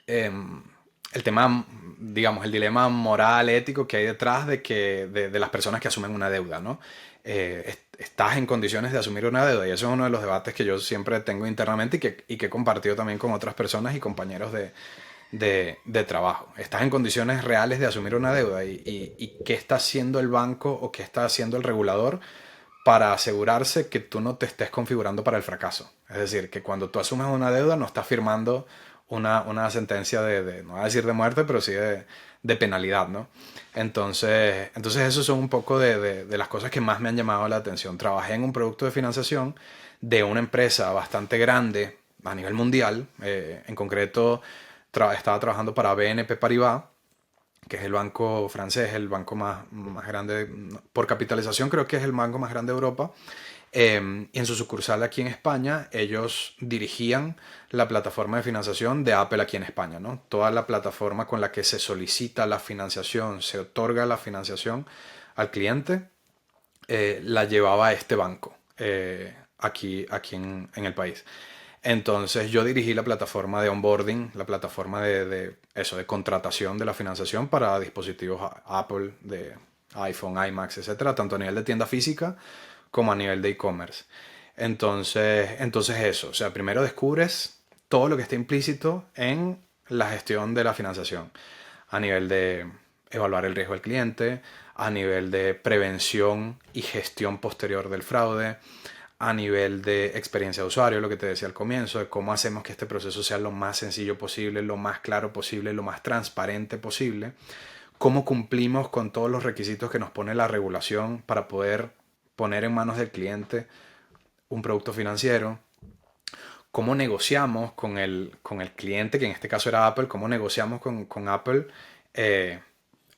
el tema, digamos, el dilema moral, ético que hay detrás de las personas que asumen una deuda, ¿no? Estás en condiciones de asumir una deuda, y eso es uno de los debates que yo siempre tengo internamente y que he compartido también con otras personas y compañeros de trabajo. Estás en condiciones reales de asumir una deuda, y qué está haciendo el banco o qué está haciendo el regulador para asegurarse que tú no te estés configurando para el fracaso. Es decir, que cuando tú asumes una deuda no estás firmando una sentencia no voy a decir de muerte, pero sí de penalidad, ¿no? Entonces esos son un poco de las cosas que más me han llamado la atención. Trabajé en un producto de financiación de una empresa bastante grande a nivel mundial. En concreto, estaba trabajando para BNP Paribas, que es el banco francés, el banco más grande, por capitalización creo que es el banco más grande de Europa. Y en su sucursal aquí en España, ellos dirigían la plataforma de financiación de Apple aquí en España, ¿no? Toda la plataforma con la que se solicita la financiación, se otorga la financiación al cliente, la llevaba este banco, aquí en el país. Entonces yo dirigí la plataforma de onboarding, la plataforma de contratación de la financiación para dispositivos Apple, de iPhone, iMacs, etcétera, tanto a nivel de tienda física como a nivel de e-commerce. Entonces eso, o sea, primero descubres todo lo que está implícito en la gestión de la financiación, a nivel de evaluar el riesgo del cliente, a nivel de prevención y gestión posterior del fraude, a nivel de experiencia de usuario, lo que te decía al comienzo, de cómo hacemos que este proceso sea lo más sencillo posible, lo más claro posible, lo más transparente posible, cómo cumplimos con todos los requisitos que nos pone la regulación para poder poner en manos del cliente un producto financiero, cómo negociamos con el cliente, que en este caso era Apple, cómo negociamos con Apple eh,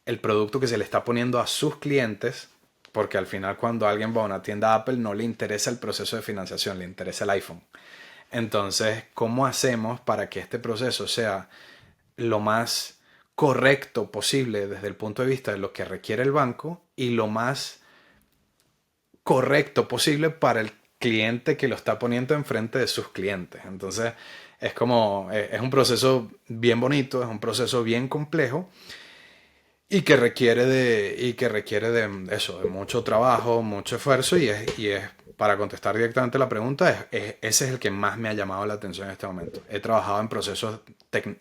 el producto que se le está poniendo a sus clientes, porque al final cuando alguien va a una tienda Apple no le interesa el proceso de financiación, le interesa el iPhone. Entonces, ¿cómo hacemos para que este proceso sea lo más correcto posible desde el punto de vista de lo que requiere el banco y lo más correcto posible para el cliente que lo está poniendo enfrente de sus clientes? Entonces, es un proceso bien bonito, es un proceso bien complejo, y que requiere de eso, de mucho trabajo, mucho esfuerzo, y es para contestar directamente la pregunta, ese es el que más me ha llamado la atención en este momento. He trabajado en procesos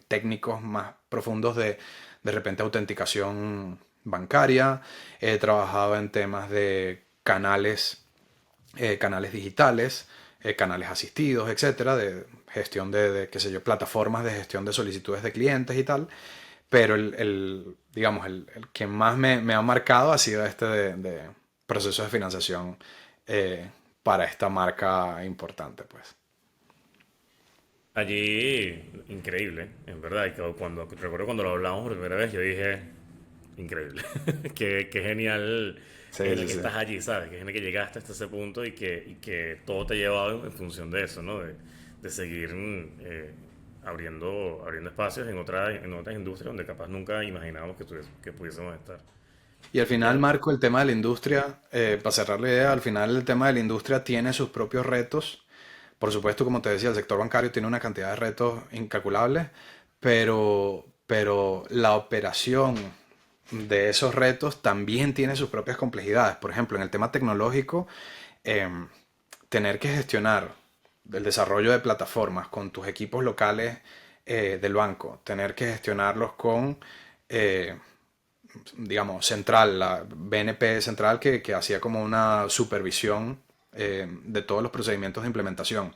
técnicos más profundos de repente autenticación bancaria, he trabajado en temas de canales digitales, canales asistidos, etcétera, de gestión qué sé yo, plataformas de gestión de solicitudes de clientes y tal. Pero digamos, el que más me ha marcado ha sido este de procesos de financiación para esta marca importante, pues. Allí, increíble, en verdad. Recuerdo cuando lo hablamos por primera vez, yo dije, increíble. Qué genial, qué Sí, genial sí, que sí. estás allí, ¿sabes? Qué genial que llegaste hasta ese punto y que todo te ha llevado en función de eso, ¿no? De seguir abriendo espacios en otras industrias donde capaz nunca imaginábamos que pudiésemos estar. Y al final, Ya, Marco, el tema de la industria, para cerrar la idea, al final el tema de la industria tiene sus propios retos. Por supuesto, como te decía, el sector bancario tiene una cantidad de retos incalculables, pero la operación de esos retos también tiene sus propias complejidades. Por ejemplo, en el tema tecnológico, em, tener que gestionar el desarrollo de plataformas con tus equipos locales del banco, tener que gestionarlos con, eh, digamos, Central, la BNP Central, que hacía como una supervisión de todos los procedimientos de implementación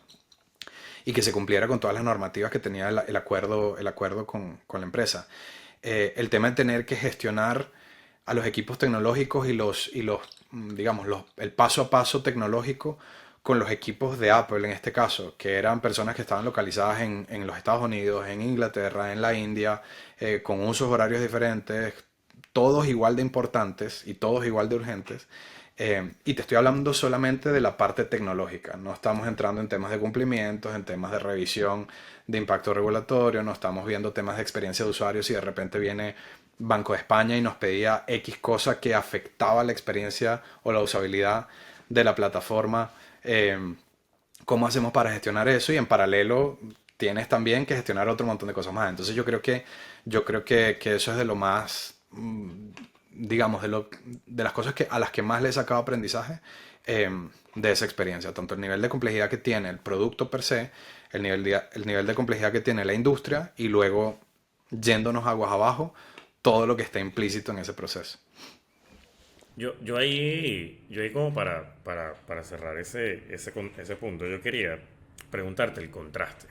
y que se cumpliera con todas las normativas que tenía el acuerdo con la empresa. El tema de tener que gestionar a los equipos tecnológicos digamos, el paso a paso tecnológico con los equipos de Apple en este caso, que eran personas que estaban localizadas en los Estados Unidos, en Inglaterra, en la India, con usos horarios diferentes, todos igual de importantes y todos igual de urgentes. Y te estoy hablando solamente de la parte tecnológica. No estamos entrando en temas de cumplimientos, en temas de revisión de impacto regulatorio, no estamos viendo temas de experiencia de usuario. Si de repente viene Banco de España y nos pedía X cosa que afectaba la experiencia o la usabilidad de la plataforma, ¿cómo hacemos para gestionar eso? Y en paralelo tienes también que gestionar otro montón de cosas más. Entonces yo creo que eso es de lo más, digamos, de las cosas a las que más le he sacado aprendizaje eh, de esa experiencia. Tanto el nivel de complejidad que tiene el producto per se, el nivel de complejidad que tiene la industria y luego yéndonos aguas abajo, todo lo que está implícito en ese proceso. Yo ahí como para cerrar ese punto, yo quería preguntarte el contraste.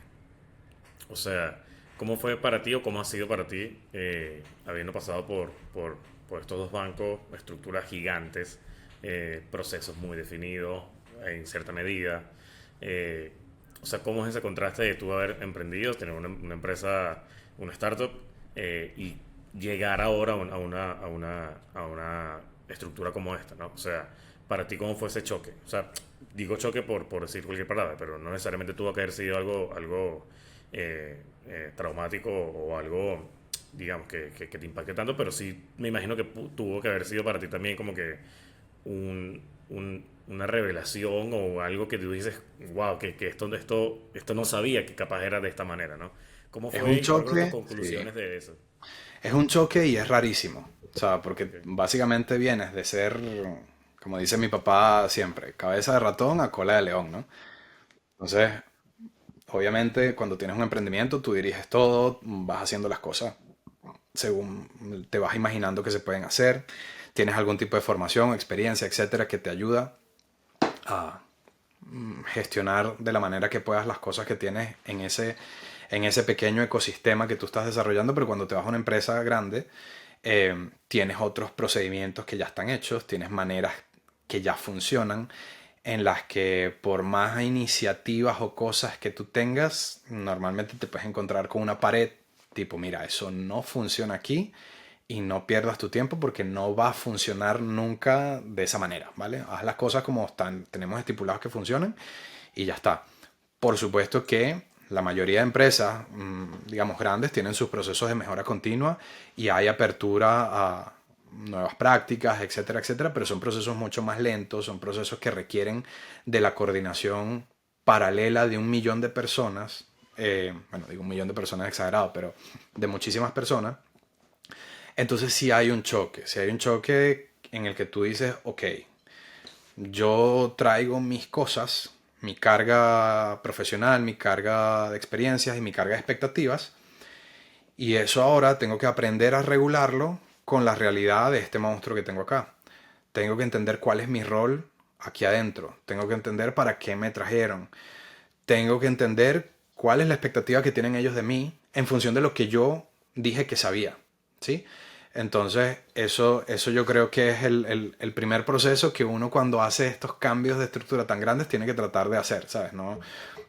O sea, ¿cómo fue para ti o cómo ha sido para ti habiendo pasado por estos dos bancos, estructuras gigantes, procesos muy definidos en cierta medida? eh, o sea, ¿cómo es ese contraste de tú haber emprendido, tener una empresa, una startup y llegar ahora a una estructura como esta, ¿no? O sea, para ti, ¿cómo fue ese choque? O sea, digo choque por decir cualquier palabra, pero no necesariamente tuvo que haber sido algo traumático o algo, digamos, que te impacte tanto, pero sí me imagino que tuvo que haber sido para ti también como que una revelación o algo que tú dices, wow, que esto no sabía que capaz era de esta manera, ¿no? ¿Cómo Es fue un y cuáles fueron tus choque, sí. conclusiones de eso? Es un choque y es rarísimo. O sea, porque Okay. básicamente vienes de ser, como dice mi papá siempre, cabeza de ratón a cola de león, ¿no? Entonces, obviamente, cuando tienes un emprendimiento, tú diriges todo, vas haciendo las cosas según te vas imaginando que se pueden hacer. Tienes algún tipo de formación, experiencia, etcétera, que te ayuda a gestionar de la manera que puedas las cosas que tienes en ese pequeño ecosistema que tú estás desarrollando, pero cuando te vas a una empresa grande, tienes otros procedimientos que ya están hechos, tienes maneras que ya funcionan, en las que por más iniciativas o cosas que tú tengas, normalmente te puedes encontrar con una pared, tipo, mira, eso no funciona aquí y no pierdas tu tiempo porque no va a funcionar nunca de esa manera, ¿vale? Haz las cosas como están, tenemos estipulados que funcionen y ya está. Por supuesto que la mayoría de empresas, digamos, grandes, tienen sus procesos de mejora continua y hay apertura a nuevas prácticas, etcétera, etcétera, pero son procesos mucho más lentos, son procesos que requieren de la coordinación paralela de un millón de personas, bueno, digo un millón de personas exagerado, pero de muchísimas personas. Entonces sí hay un choque en el que tú dices, ok, yo traigo mis cosas, mi carga profesional, mi carga de experiencias y mi carga de expectativas, y eso ahora tengo que aprender a regularlo con la realidad de este monstruo que tengo acá. Tengo que entender cuál es mi rol aquí adentro. Tengo que entender para qué me trajeron. Tengo que entender cuál es la expectativa que tienen ellos de mí en función de lo que yo dije que sabía. ¿Sí? Entonces, eso yo creo que es el primer proceso que uno cuando hace estos cambios de estructura tan grandes tiene que tratar de hacer, ¿sabes? No,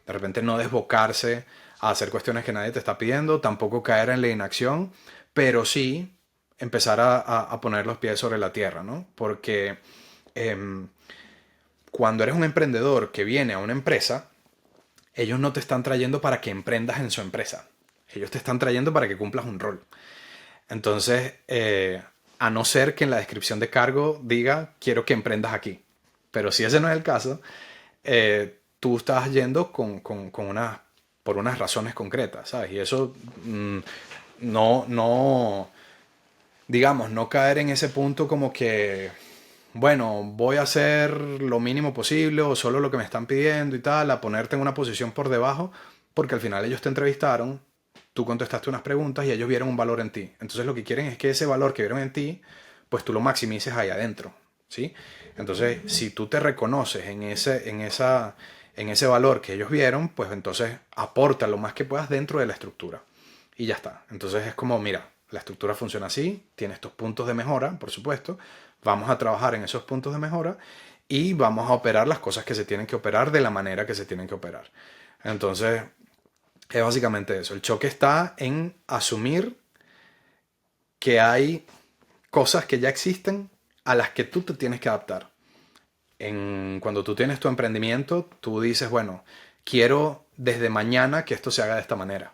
de repente no desbocarse a hacer cuestiones que nadie te está pidiendo, tampoco caer en la inacción, pero sí empezar a poner los pies sobre la tierra, ¿no? Porque em, cuando eres un emprendedor que viene a una empresa, ellos no te están trayendo para que emprendas en su empresa. Ellos te están trayendo para que cumplas un rol. Entonces, a no ser que en la descripción de cargo diga, quiero que emprendas aquí. Pero si ese no es el caso, tú estás yendo por unas razones concretas, ¿sabes? Y eso no, digamos, no caer en ese punto como que, bueno, voy a hacer lo mínimo posible o solo lo que me están pidiendo y tal, a ponerte en una posición por debajo, porque al final ellos te entrevistaron, tú contestaste unas preguntas y ellos vieron un valor en ti. Entonces lo que quieren es que ese valor que vieron en ti, pues tú lo maximices ahí adentro, ¿sí? Entonces, si tú te reconoces en ese valor que ellos vieron, pues entonces aporta lo más que puedas dentro de la estructura. Y ya está. Entonces es como, mira, la estructura funciona así, tiene estos puntos de mejora, por supuesto, vamos a trabajar en esos puntos de mejora y vamos a operar las cosas que se tienen que operar de la manera que se tienen que operar. Entonces, es básicamente eso. El choque está en asumir que hay cosas que ya existen a las que tú te tienes que adaptar. Cuando tú tienes tu emprendimiento, tú dices, bueno, quiero desde mañana que esto se haga de esta manera.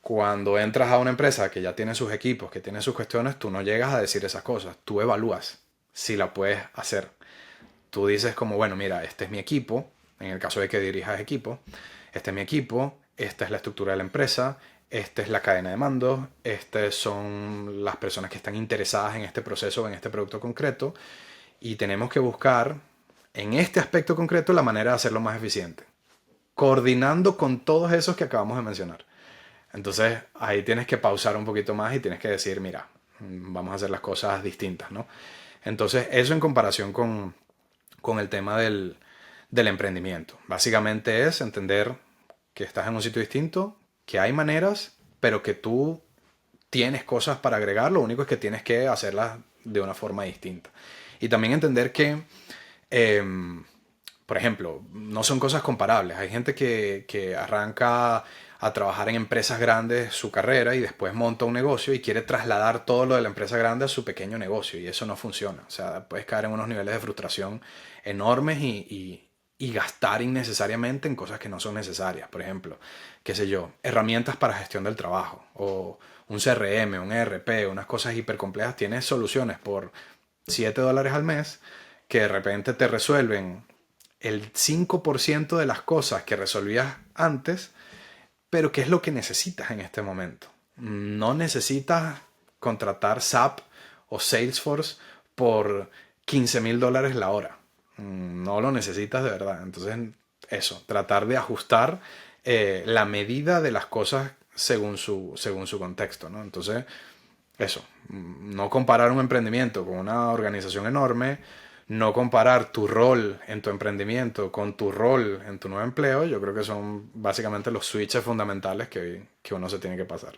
Cuando entras a una empresa que ya tiene sus equipos, que tiene sus cuestiones, tú no llegas a decir esas cosas. Tú evalúas si la puedes hacer. Tú dices como, bueno, mira, este es mi equipo, en el caso de que dirijas equipo, este es mi equipo, esta es la estructura de la empresa, esta es la cadena de mando, estas son las personas que están interesadas en este proceso o en este producto concreto, y tenemos que buscar en este aspecto concreto la manera de hacerlo más eficiente, coordinando con todos esos que acabamos de mencionar. Entonces ahí tienes que pausar un poquito más y tienes que decir, mira, vamos a hacer las cosas distintas, ¿no? Entonces eso en comparación con el tema del emprendimiento. Básicamente es entender que estás en un sitio distinto, que hay maneras, pero que tú tienes cosas para agregar, lo único es que tienes que hacerlas de una forma distinta. Y también entender que, por ejemplo, no son cosas comparables. Hay gente que arranca a trabajar en empresas grandes su carrera y después monta un negocio y quiere trasladar todo lo de la empresa grande a su pequeño negocio y eso no funciona. O sea, puedes caer en unos niveles de frustración enormes y gastar innecesariamente en cosas que no son necesarias. Por ejemplo, qué sé yo, herramientas para gestión del trabajo o un CRM, un ERP, unas cosas hipercomplejas. Tienes soluciones por $7 al mes que de repente te resuelven el 5% de las cosas que resolvías antes, pero ¿qué es lo que necesitas en este momento? No necesitas contratar SAP o Salesforce por $15,000 la hora. No lo necesitas de verdad. Entonces, eso, tratar de ajustar la medida de las cosas según su contexto, ¿no? Entonces, eso, no comparar un emprendimiento con una organización enorme, no comparar tu rol en tu emprendimiento con tu rol en tu nuevo empleo, yo creo que son básicamente los switches fundamentales que uno se tiene que pasar.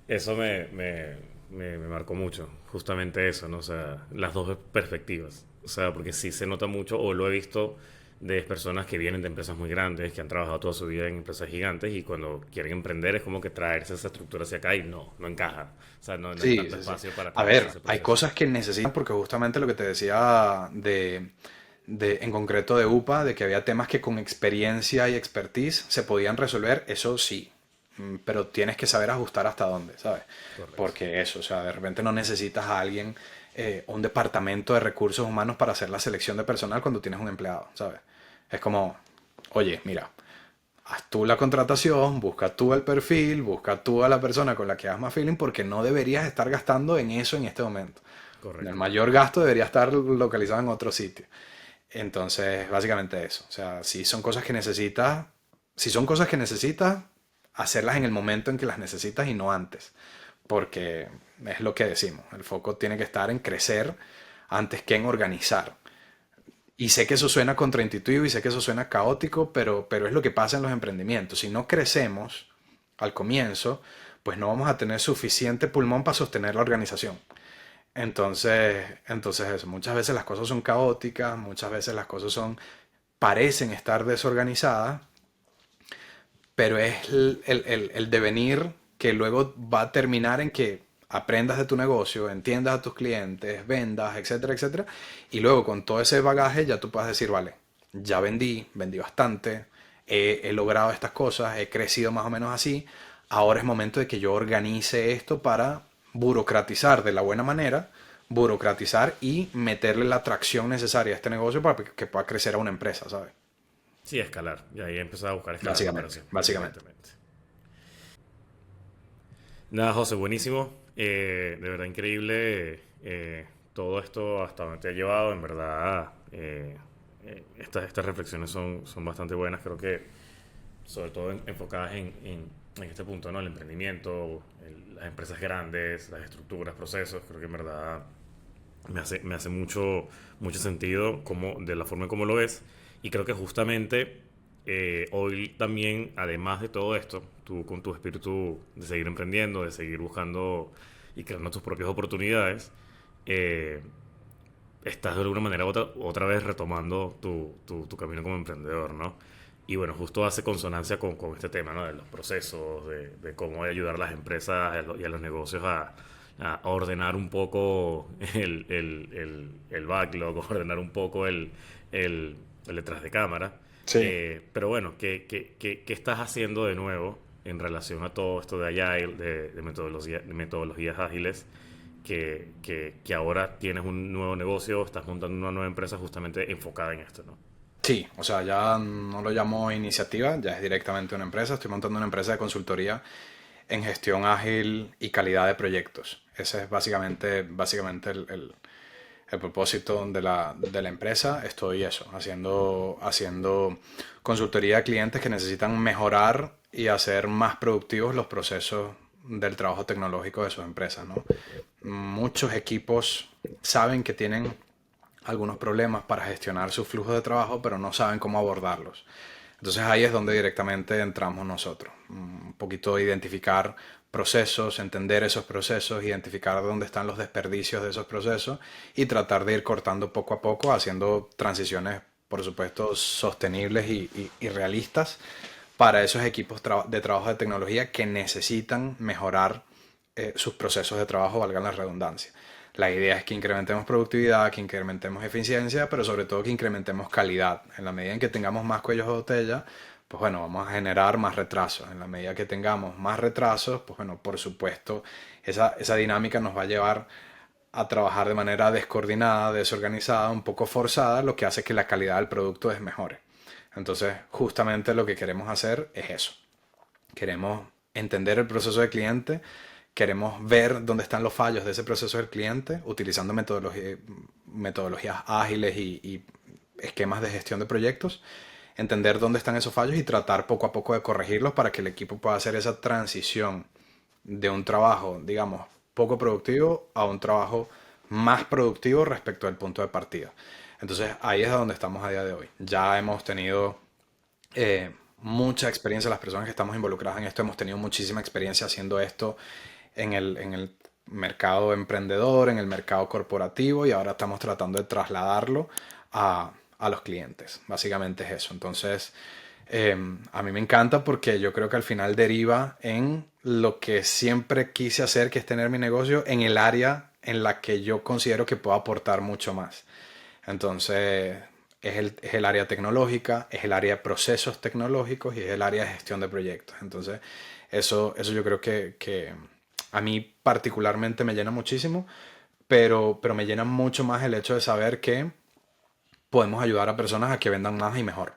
Eso me marcó mucho, justamente eso, ¿no? O sea, las dos perspectivas. O sea, porque sí se nota mucho, o lo he visto de personas que vienen de empresas muy grandes, que han trabajado toda su vida en empresas gigantes y cuando quieren emprender es como que traerse esa estructura hacia acá y no encaja. O sea, no hay Sí, tanto sí, sí. espacio para A trabajar ver, ese hay proceso. cosas que necesitan porque justamente lo que te decía en concreto de UPA, de que había temas que con experiencia y expertise se podían resolver, eso sí. Pero tienes que saber ajustar hasta dónde, ¿sabes? Correcto. Porque eso, o sea, de repente no necesitas a alguien, un departamento de recursos humanos para hacer la selección de personal cuando tienes un empleado, ¿sabes? Es como, oye, mira, haz tú la contratación, busca tú el perfil, busca tú a la persona con la que hagas más feeling, porque no deberías estar gastando en eso en este momento. El Correcto. mayor gasto debería estar localizado en otro sitio. Entonces, básicamente eso. O sea, si son cosas que necesitas, hacerlas en el momento en que las necesitas y no antes. Porque es lo que decimos, el foco tiene que estar en crecer antes que en organizar. Y sé que eso suena contraintuitivo y sé que eso suena caótico, pero es lo que pasa en los emprendimientos. Si no crecemos al comienzo, pues no vamos a tener suficiente pulmón para sostener la organización. Entonces eso, muchas veces las cosas son caóticas, muchas veces las cosas parecen estar desorganizadas, pero es el devenir que luego va a terminar en que aprendas de tu negocio, entiendas a tus clientes, vendas, etcétera, etcétera, y luego con todo ese bagaje ya tú puedes decir, vale, ya vendí bastante, he logrado estas cosas, he crecido más o menos así, ahora es momento de que yo organice esto para burocratizar de la buena manera, burocratizar y meterle la tracción necesaria a este negocio para que pueda crecer a una empresa, ¿sabes? Sí, escalar. Y ahí he empezado a buscar escalar la Básicamente, operación, básicamente. evidentemente. Nada, José, buenísimo. De verdad increíble todo esto hasta donde te ha llevado. En verdad, estas reflexiones son bastante buenas. Creo que, sobre todo enfocadas en este punto, ¿no? El emprendimiento, las empresas grandes, las estructuras, procesos. Creo que en verdad me hace mucho sentido de la forma en cómo lo ves. Y creo que justamente hoy también, además de todo esto, tú con tu espíritu de seguir emprendiendo, de seguir buscando y creando tus propias oportunidades, eh, estás de alguna manera otra vez retomando tu camino como emprendedor, ¿no? Y bueno, justo hace consonancia con este tema, ¿no? De los procesos, de cómo ayudar a las empresas y a los negocios a a ordenar un poco el backlog, ordenar un poco el detrás de cámara. Sí. Pero bueno, ¿qué estás haciendo de nuevo en relación a todo esto de Agile, de metodologías ágiles, que ahora tienes un nuevo negocio, estás montando una nueva empresa justamente enfocada en esto, ¿no? Sí, o sea, ya no lo llamo iniciativa, ya es directamente una empresa. Estoy montando una empresa de consultoría en gestión ágil y calidad de proyectos. Ese es básicamente el propósito de la empresa. Estoy eso, haciendo consultoría a clientes que necesitan mejorar y hacer más productivos los procesos del trabajo tecnológico de sus empresas, ¿no? Muchos equipos saben que tienen algunos problemas para gestionar su flujo de trabajo, pero no saben cómo abordarlos. Entonces ahí es donde directamente entramos nosotros. Un poquito identificar procesos, entender esos procesos, identificar dónde están los desperdicios de esos procesos y tratar de ir cortando poco a poco, haciendo transiciones, por supuesto, sostenibles y realistas para esos equipos de trabajo de tecnología que necesitan mejorar sus procesos de trabajo, valgan la redundancia. La idea es que incrementemos productividad, que incrementemos eficiencia, pero sobre todo que incrementemos calidad. En la medida en que tengamos más cuellos de botella, pues bueno, vamos a generar más retrasos. En la medida que tengamos más retrasos, pues bueno, por supuesto, esa dinámica nos va a llevar a trabajar de manera descoordinada, desorganizada, un poco forzada, lo que hace que la calidad del producto desmejore. Entonces, justamente lo que queremos hacer es eso. Queremos entender el proceso del cliente, queremos ver dónde están los fallos de ese proceso del cliente, utilizando metodologías ágiles y esquemas de gestión de proyectos, entender dónde están esos fallos y tratar poco a poco de corregirlos para que el equipo pueda hacer esa transición de un trabajo, digamos, poco productivo a un trabajo más productivo respecto al punto de partida. Entonces ahí es donde estamos a día de hoy. Ya hemos tenido mucha experiencia, las personas que estamos involucradas en esto hemos tenido muchísima experiencia haciendo esto en el mercado emprendedor, en el mercado corporativo y ahora estamos tratando de trasladarlo a los clientes. Básicamente es eso. Entonces, a mí me encanta porque yo creo que al final deriva en lo que siempre quise hacer, que es tener mi negocio en el área en la que yo considero que puedo aportar mucho más. Entonces, es el área tecnológica, es el área de procesos tecnológicos y es el área de gestión de proyectos. Entonces, eso yo creo que a mí particularmente me llena muchísimo, pero me llena mucho más el hecho de saber que podemos ayudar a personas a que vendan más y mejor.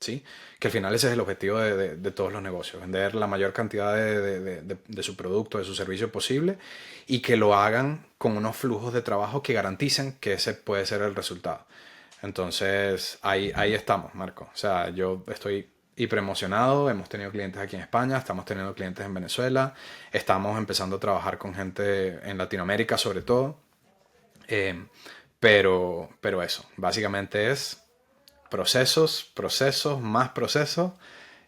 ¿Sí? Que al final ese es el objetivo de todos los negocios, vender la mayor cantidad de su producto, de su servicio posible y que lo hagan con unos flujos de trabajo que garanticen que ese puede ser el resultado. Entonces, ahí estamos, Marco. O sea, yo estoy hiper emocionado. Hemos tenido clientes aquí en España, estamos teniendo clientes en Venezuela, estamos empezando a trabajar con gente en Latinoamérica sobre todo. Eh, pero eso, básicamente es procesos, procesos, más procesos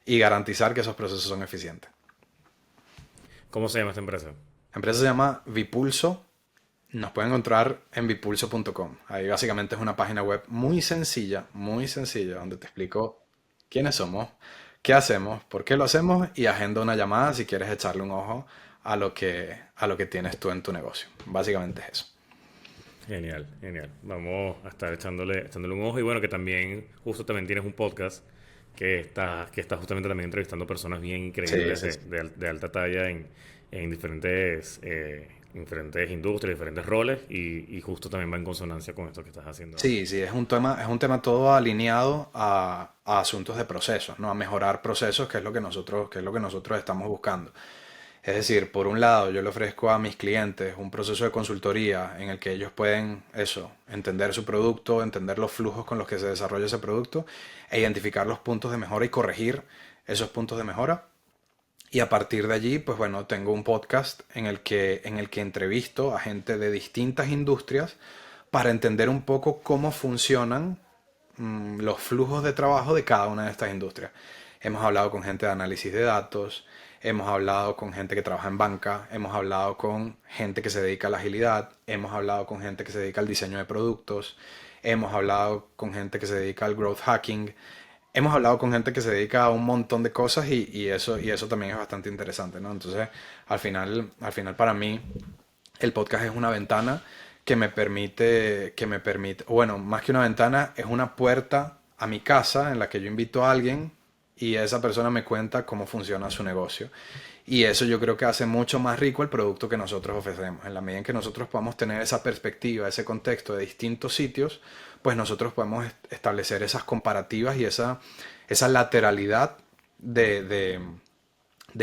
y garantizar que esos procesos son eficientes. ¿Cómo se llama esta empresa? La empresa se llama Vipulso. Nos pueden encontrar en vipulso.com. Ahí básicamente es una página web muy sencilla, donde te explico quiénes somos, qué hacemos, por qué lo hacemos y agenda una llamada si quieres echarle un ojo a lo que tienes tú en tu negocio. Básicamente es eso. Genial, genial. Vamos a estar echándole un ojo. Y bueno, que también, justo también tienes un podcast que está justamente también entrevistando personas bien Sí, increíbles sí, sí. de alta talla en diferentes industrias, diferentes roles. Y justo también va en consonancia con esto que estás haciendo ahora. Sí, sí, es un tema todo alineado a asuntos de procesos, ¿no? A mejorar procesos, que es lo que nosotros estamos buscando. Es decir, por un lado, yo le ofrezco a mis clientes un proceso de consultoría en el que ellos pueden, eso, entender su producto, entender los flujos con los que se desarrolla ese producto e identificar los puntos de mejora y corregir esos puntos de mejora. Y a partir de allí, pues bueno, tengo un podcast en el que entrevisto a gente de distintas industrias para entender un poco cómo funcionan los flujos de trabajo de cada una de estas industrias. Hemos hablado con gente de análisis de datos, hemos hablado con gente que trabaja en banca, hemos hablado con gente que se dedica a la agilidad, hemos hablado con gente que se dedica al diseño de productos, hemos hablado con gente que se dedica al growth hacking, hemos hablado con gente que se dedica a un montón de cosas y eso también es bastante interesante, ¿no? Entonces, al final para mí El podcast es una ventana bueno, más que una ventana, es una puerta a mi casa en la que yo invito a alguien y esa persona me cuenta cómo funciona su negocio. Y eso yo creo que hace mucho más rico el producto que nosotros ofrecemos. En la medida en que nosotros podamos tener esa perspectiva, ese contexto de distintos sitios, pues nosotros podemos establecer esas comparativas y esa lateralidad de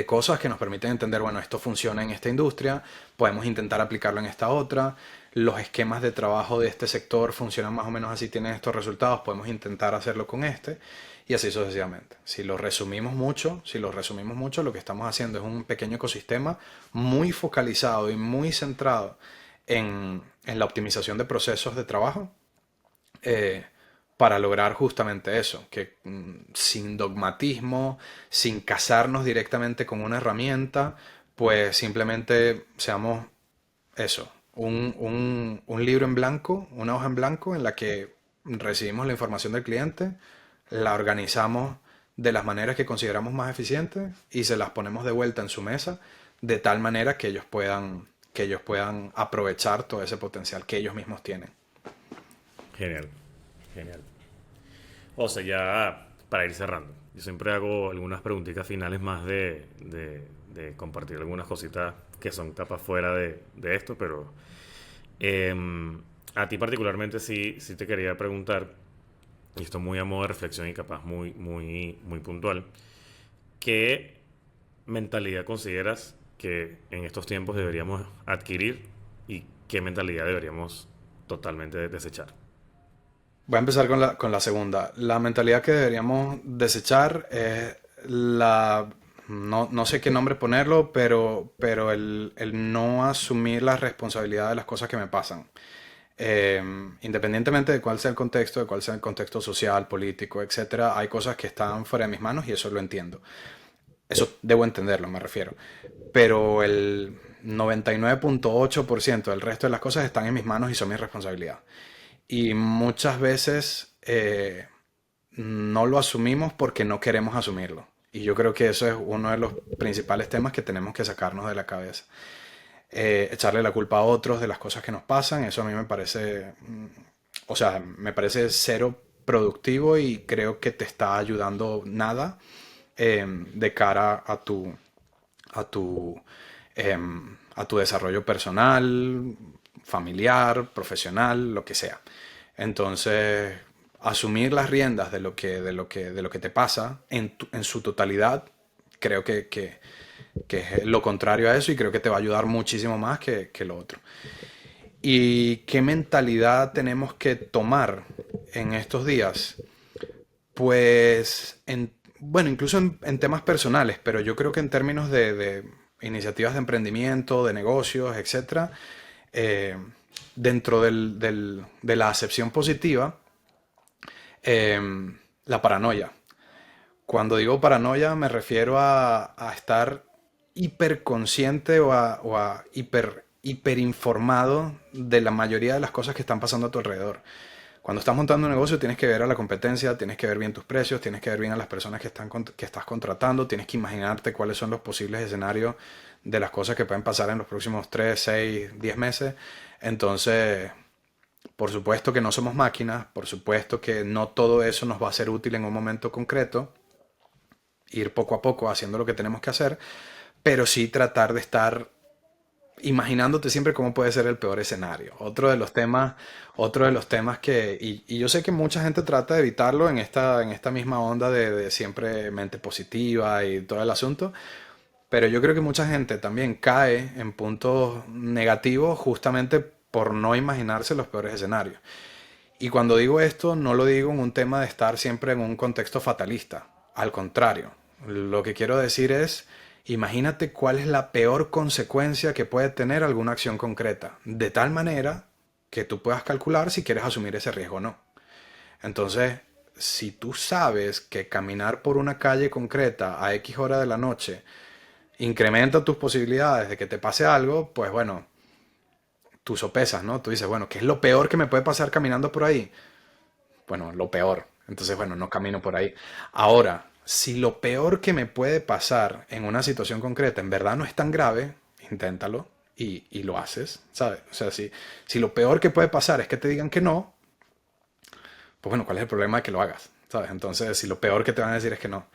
cosas que nos permiten entender, bueno, esto funciona en esta industria, podemos intentar aplicarlo en esta otra, los esquemas de trabajo de este sector funcionan más o menos así, tienen estos resultados, podemos intentar hacerlo con este, y así sucesivamente. Si lo resumimos mucho, lo que estamos haciendo es un pequeño ecosistema muy focalizado y muy centrado en la optimización de procesos de trabajo, eh, para lograr justamente eso, que sin dogmatismo, sin casarnos directamente con una herramienta, pues simplemente seamos eso, un libro en blanco, una hoja en blanco en la que recibimos la información del cliente, la organizamos de las maneras que consideramos más eficientes y se las ponemos de vuelta en su mesa de tal manera que ellos puedan aprovechar todo ese potencial que ellos mismos tienen. Genial, genial. O sea, ya para ir cerrando, yo siempre hago algunas preguntitas finales más de compartir algunas cositas que son tapas fuera de esto, pero a ti particularmente sí te quería preguntar, y esto muy a modo de reflexión y capaz muy puntual, ¿qué mentalidad consideras que en estos tiempos deberíamos adquirir y qué mentalidad deberíamos totalmente desechar? Voy a empezar con la segunda. La mentalidad que deberíamos desechar es la... No sé qué nombre ponerlo, pero el no asumir la responsabilidad de las cosas que me pasan. Independientemente de cuál sea el contexto, de cuál sea el contexto social, político, etcétera, hay cosas que están fuera de mis manos y eso lo entiendo. Eso debo entenderlo, me refiero. Pero el 99,8% del resto de las cosas están en mis manos y son mi responsabilidad. Y muchas veces no lo asumimos porque no queremos asumirlo. Y yo creo que eso es uno de los principales temas que tenemos que sacarnos de la cabeza. Echarle la culpa a otros de las cosas que nos pasan, eso a mí me parece, o sea, me parece cero productivo y creo que te está ayudando nada de cara a tu, a tu desarrollo personal, familiar, profesional, lo que sea. Entonces, asumir las riendas de lo que te pasa en su totalidad, creo que es lo contrario a eso y creo que te va a ayudar muchísimo más que lo otro. ¿Y qué mentalidad tenemos que tomar en estos días? Pues, bueno, incluso en temas personales, pero yo creo que en términos de iniciativas de emprendimiento, de negocios, etcétera, eh, dentro de la acepción positiva, eh, la paranoia. Cuando digo paranoia me refiero a estar hiperconsciente o a hiperinformado de la mayoría de las cosas que están pasando a tu alrededor. Cuando estás montando un negocio tienes que ver a la competencia, tienes que ver bien tus precios, tienes que ver bien a las personas que estás contratando, tienes que imaginarte cuáles son los posibles escenarios de las cosas que pueden pasar en los próximos 3, 6, 10 meses. Entonces, por supuesto que no somos máquinas, por supuesto que no todo eso nos va a ser útil en un momento concreto, ir poco a poco haciendo lo que tenemos que hacer, pero sí tratar de estar imaginándote siempre cómo puede ser el peor escenario. Otro de los temas y yo sé que mucha gente trata de evitarlo en esta misma onda de siempre mente positiva y todo el asunto, pero yo creo que mucha gente también cae en puntos negativos justamente por no imaginarse los peores escenarios. Y cuando digo esto, no lo digo en un tema de estar siempre en un contexto fatalista. Al contrario, lo que quiero decir es, imagínate cuál es la peor consecuencia que puede tener alguna acción concreta, de tal manera que tú puedas calcular si quieres asumir ese riesgo o no. Entonces, si tú sabes que caminar por una calle concreta a X hora de la noche incrementa tus posibilidades de que te pase algo, pues bueno, tú sopesas, ¿no? Tú dices, bueno, ¿qué es lo peor que me puede pasar caminando por ahí? Bueno, lo peor. Entonces, bueno, no camino por ahí. Ahora, si lo peor que me puede pasar en una situación concreta en verdad no es tan grave, inténtalo y lo haces, ¿sabes? O sea, si lo peor que puede pasar es que te digan que no, pues bueno, ¿cuál es el problema de que lo hagas? ¿Sabes? Entonces, si lo peor que te van a decir es que no.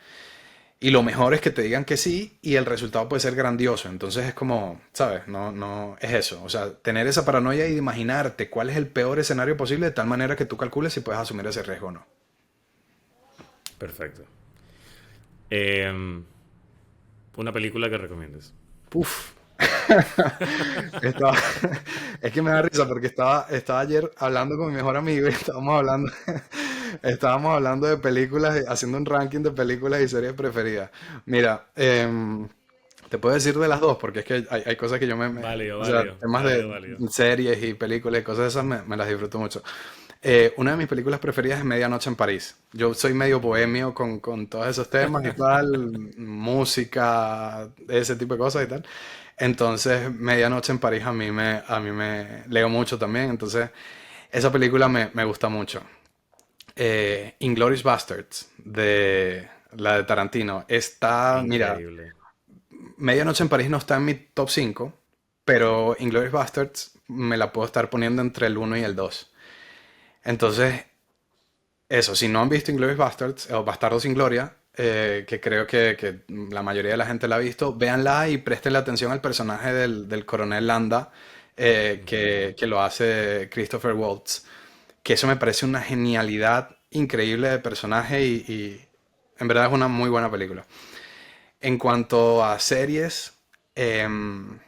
Y lo mejor es que te digan que sí y el resultado puede ser grandioso. Entonces es como, ¿sabes? No, es eso. O sea, tener esa paranoia y imaginarte cuál es el peor escenario posible de tal manera que tú calcules si puedes asumir ese riesgo o no. Perfecto. Em, una película que recomiendes. Uf. Estaba, es que me da risa porque estaba ayer hablando con mi mejor amigo y estábamos hablando de películas, haciendo un ranking de películas y series preferidas. Mira, te puedo decir de las dos porque es que hay cosas que Válido, o sea, válido, temas válido, de válido. series y películas y cosas de esas me las disfruto mucho. Una de mis películas preferidas es Medianoche en París. Yo soy medio bohemio con todos esos temas y tal, música, ese tipo de cosas y tal. Entonces, Medianoche en París a mí me leo mucho también. Entonces, esa película me gusta mucho. Inglourious Basterds, de la de Tarantino, está, mira, Increíble. Medianoche en París no está en mi top 5, pero Inglourious Basterds me la puedo estar poniendo entre el uno y el 2. Entonces, eso, si no han visto Inglourious Basterds o Bastardos sin Gloria, que creo que la mayoría de la gente la ha visto, véanla y presten atención al personaje del coronel Landa, que lo hace Christopher Waltz, que eso me parece una genialidad increíble de personaje y en verdad es una muy buena película. En cuanto a series, em,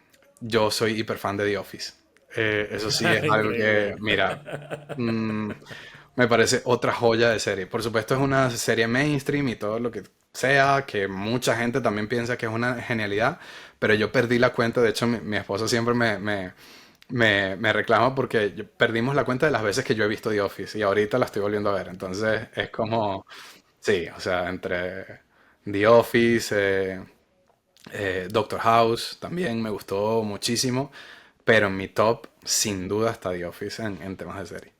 yo soy hiper fan de The Office. Eso sí es algo que, Increíble. mira, mm, me parece otra joya de serie. Por supuesto es una serie mainstream y todo lo que sea, que mucha gente también piensa que es una genialidad, pero yo perdí la cuenta. De hecho, mi esposa siempre me reclama porque perdimos la cuenta de las veces que yo he visto The Office y ahorita la estoy volviendo a ver. Entonces es como, sí, o sea, entre The Office, Doctor House también me gustó muchísimo, pero en mi top sin duda está The Office en temas de serie.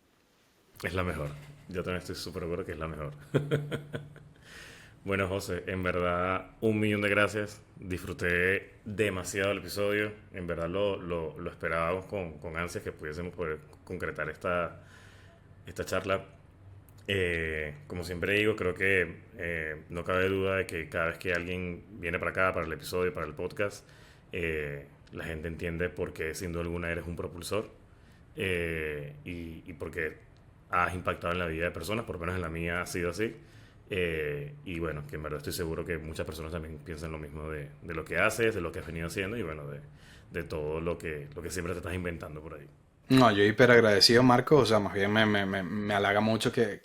Es la mejor. Yo también estoy súper seguro que es la mejor. Bueno, José, en verdad, un millón de gracias. Disfruté demasiado el episodio. En verdad lo esperábamos con ansias que pudiésemos poder concretar esta charla. Como siempre digo, creo que no cabe duda de que cada vez que alguien viene para acá, para el episodio, para el podcast, la gente entiende por qué sin duda alguna eres un propulsor y porque has impactado en la vida de personas, por lo menos en la mía ha sido así. Y bueno, que en verdad estoy seguro que muchas personas también piensan lo mismo de lo que haces, de lo que has venido haciendo y bueno, de todo lo que siempre te estás inventando por ahí. No, yo hiper agradecido, Marco. O sea, más bien me halaga mucho que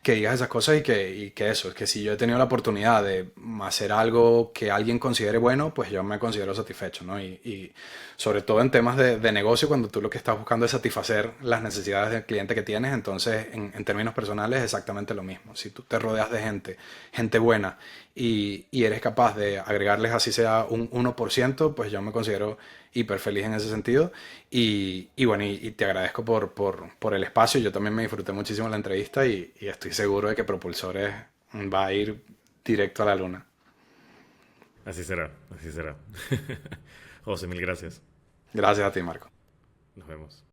digas esas cosas y que eso, es que si yo he tenido la oportunidad de hacer algo que alguien considere bueno, pues yo me considero satisfecho, ¿no? Y sobre todo en temas de negocio, cuando tú lo que estás buscando es satisfacer las necesidades del cliente que tienes, entonces en términos personales es exactamente lo mismo. Si tú te rodeas de gente buena y eres capaz de agregarles así sea un 1%, pues yo me considero hiper feliz en ese sentido. Y bueno, y te agradezco por el espacio. Yo también me disfruté muchísimo la entrevista y estoy seguro de que Propulsores va a ir directo a la luna. Así será, así será. José, mil gracias. Gracias a ti, Marco. Nos vemos.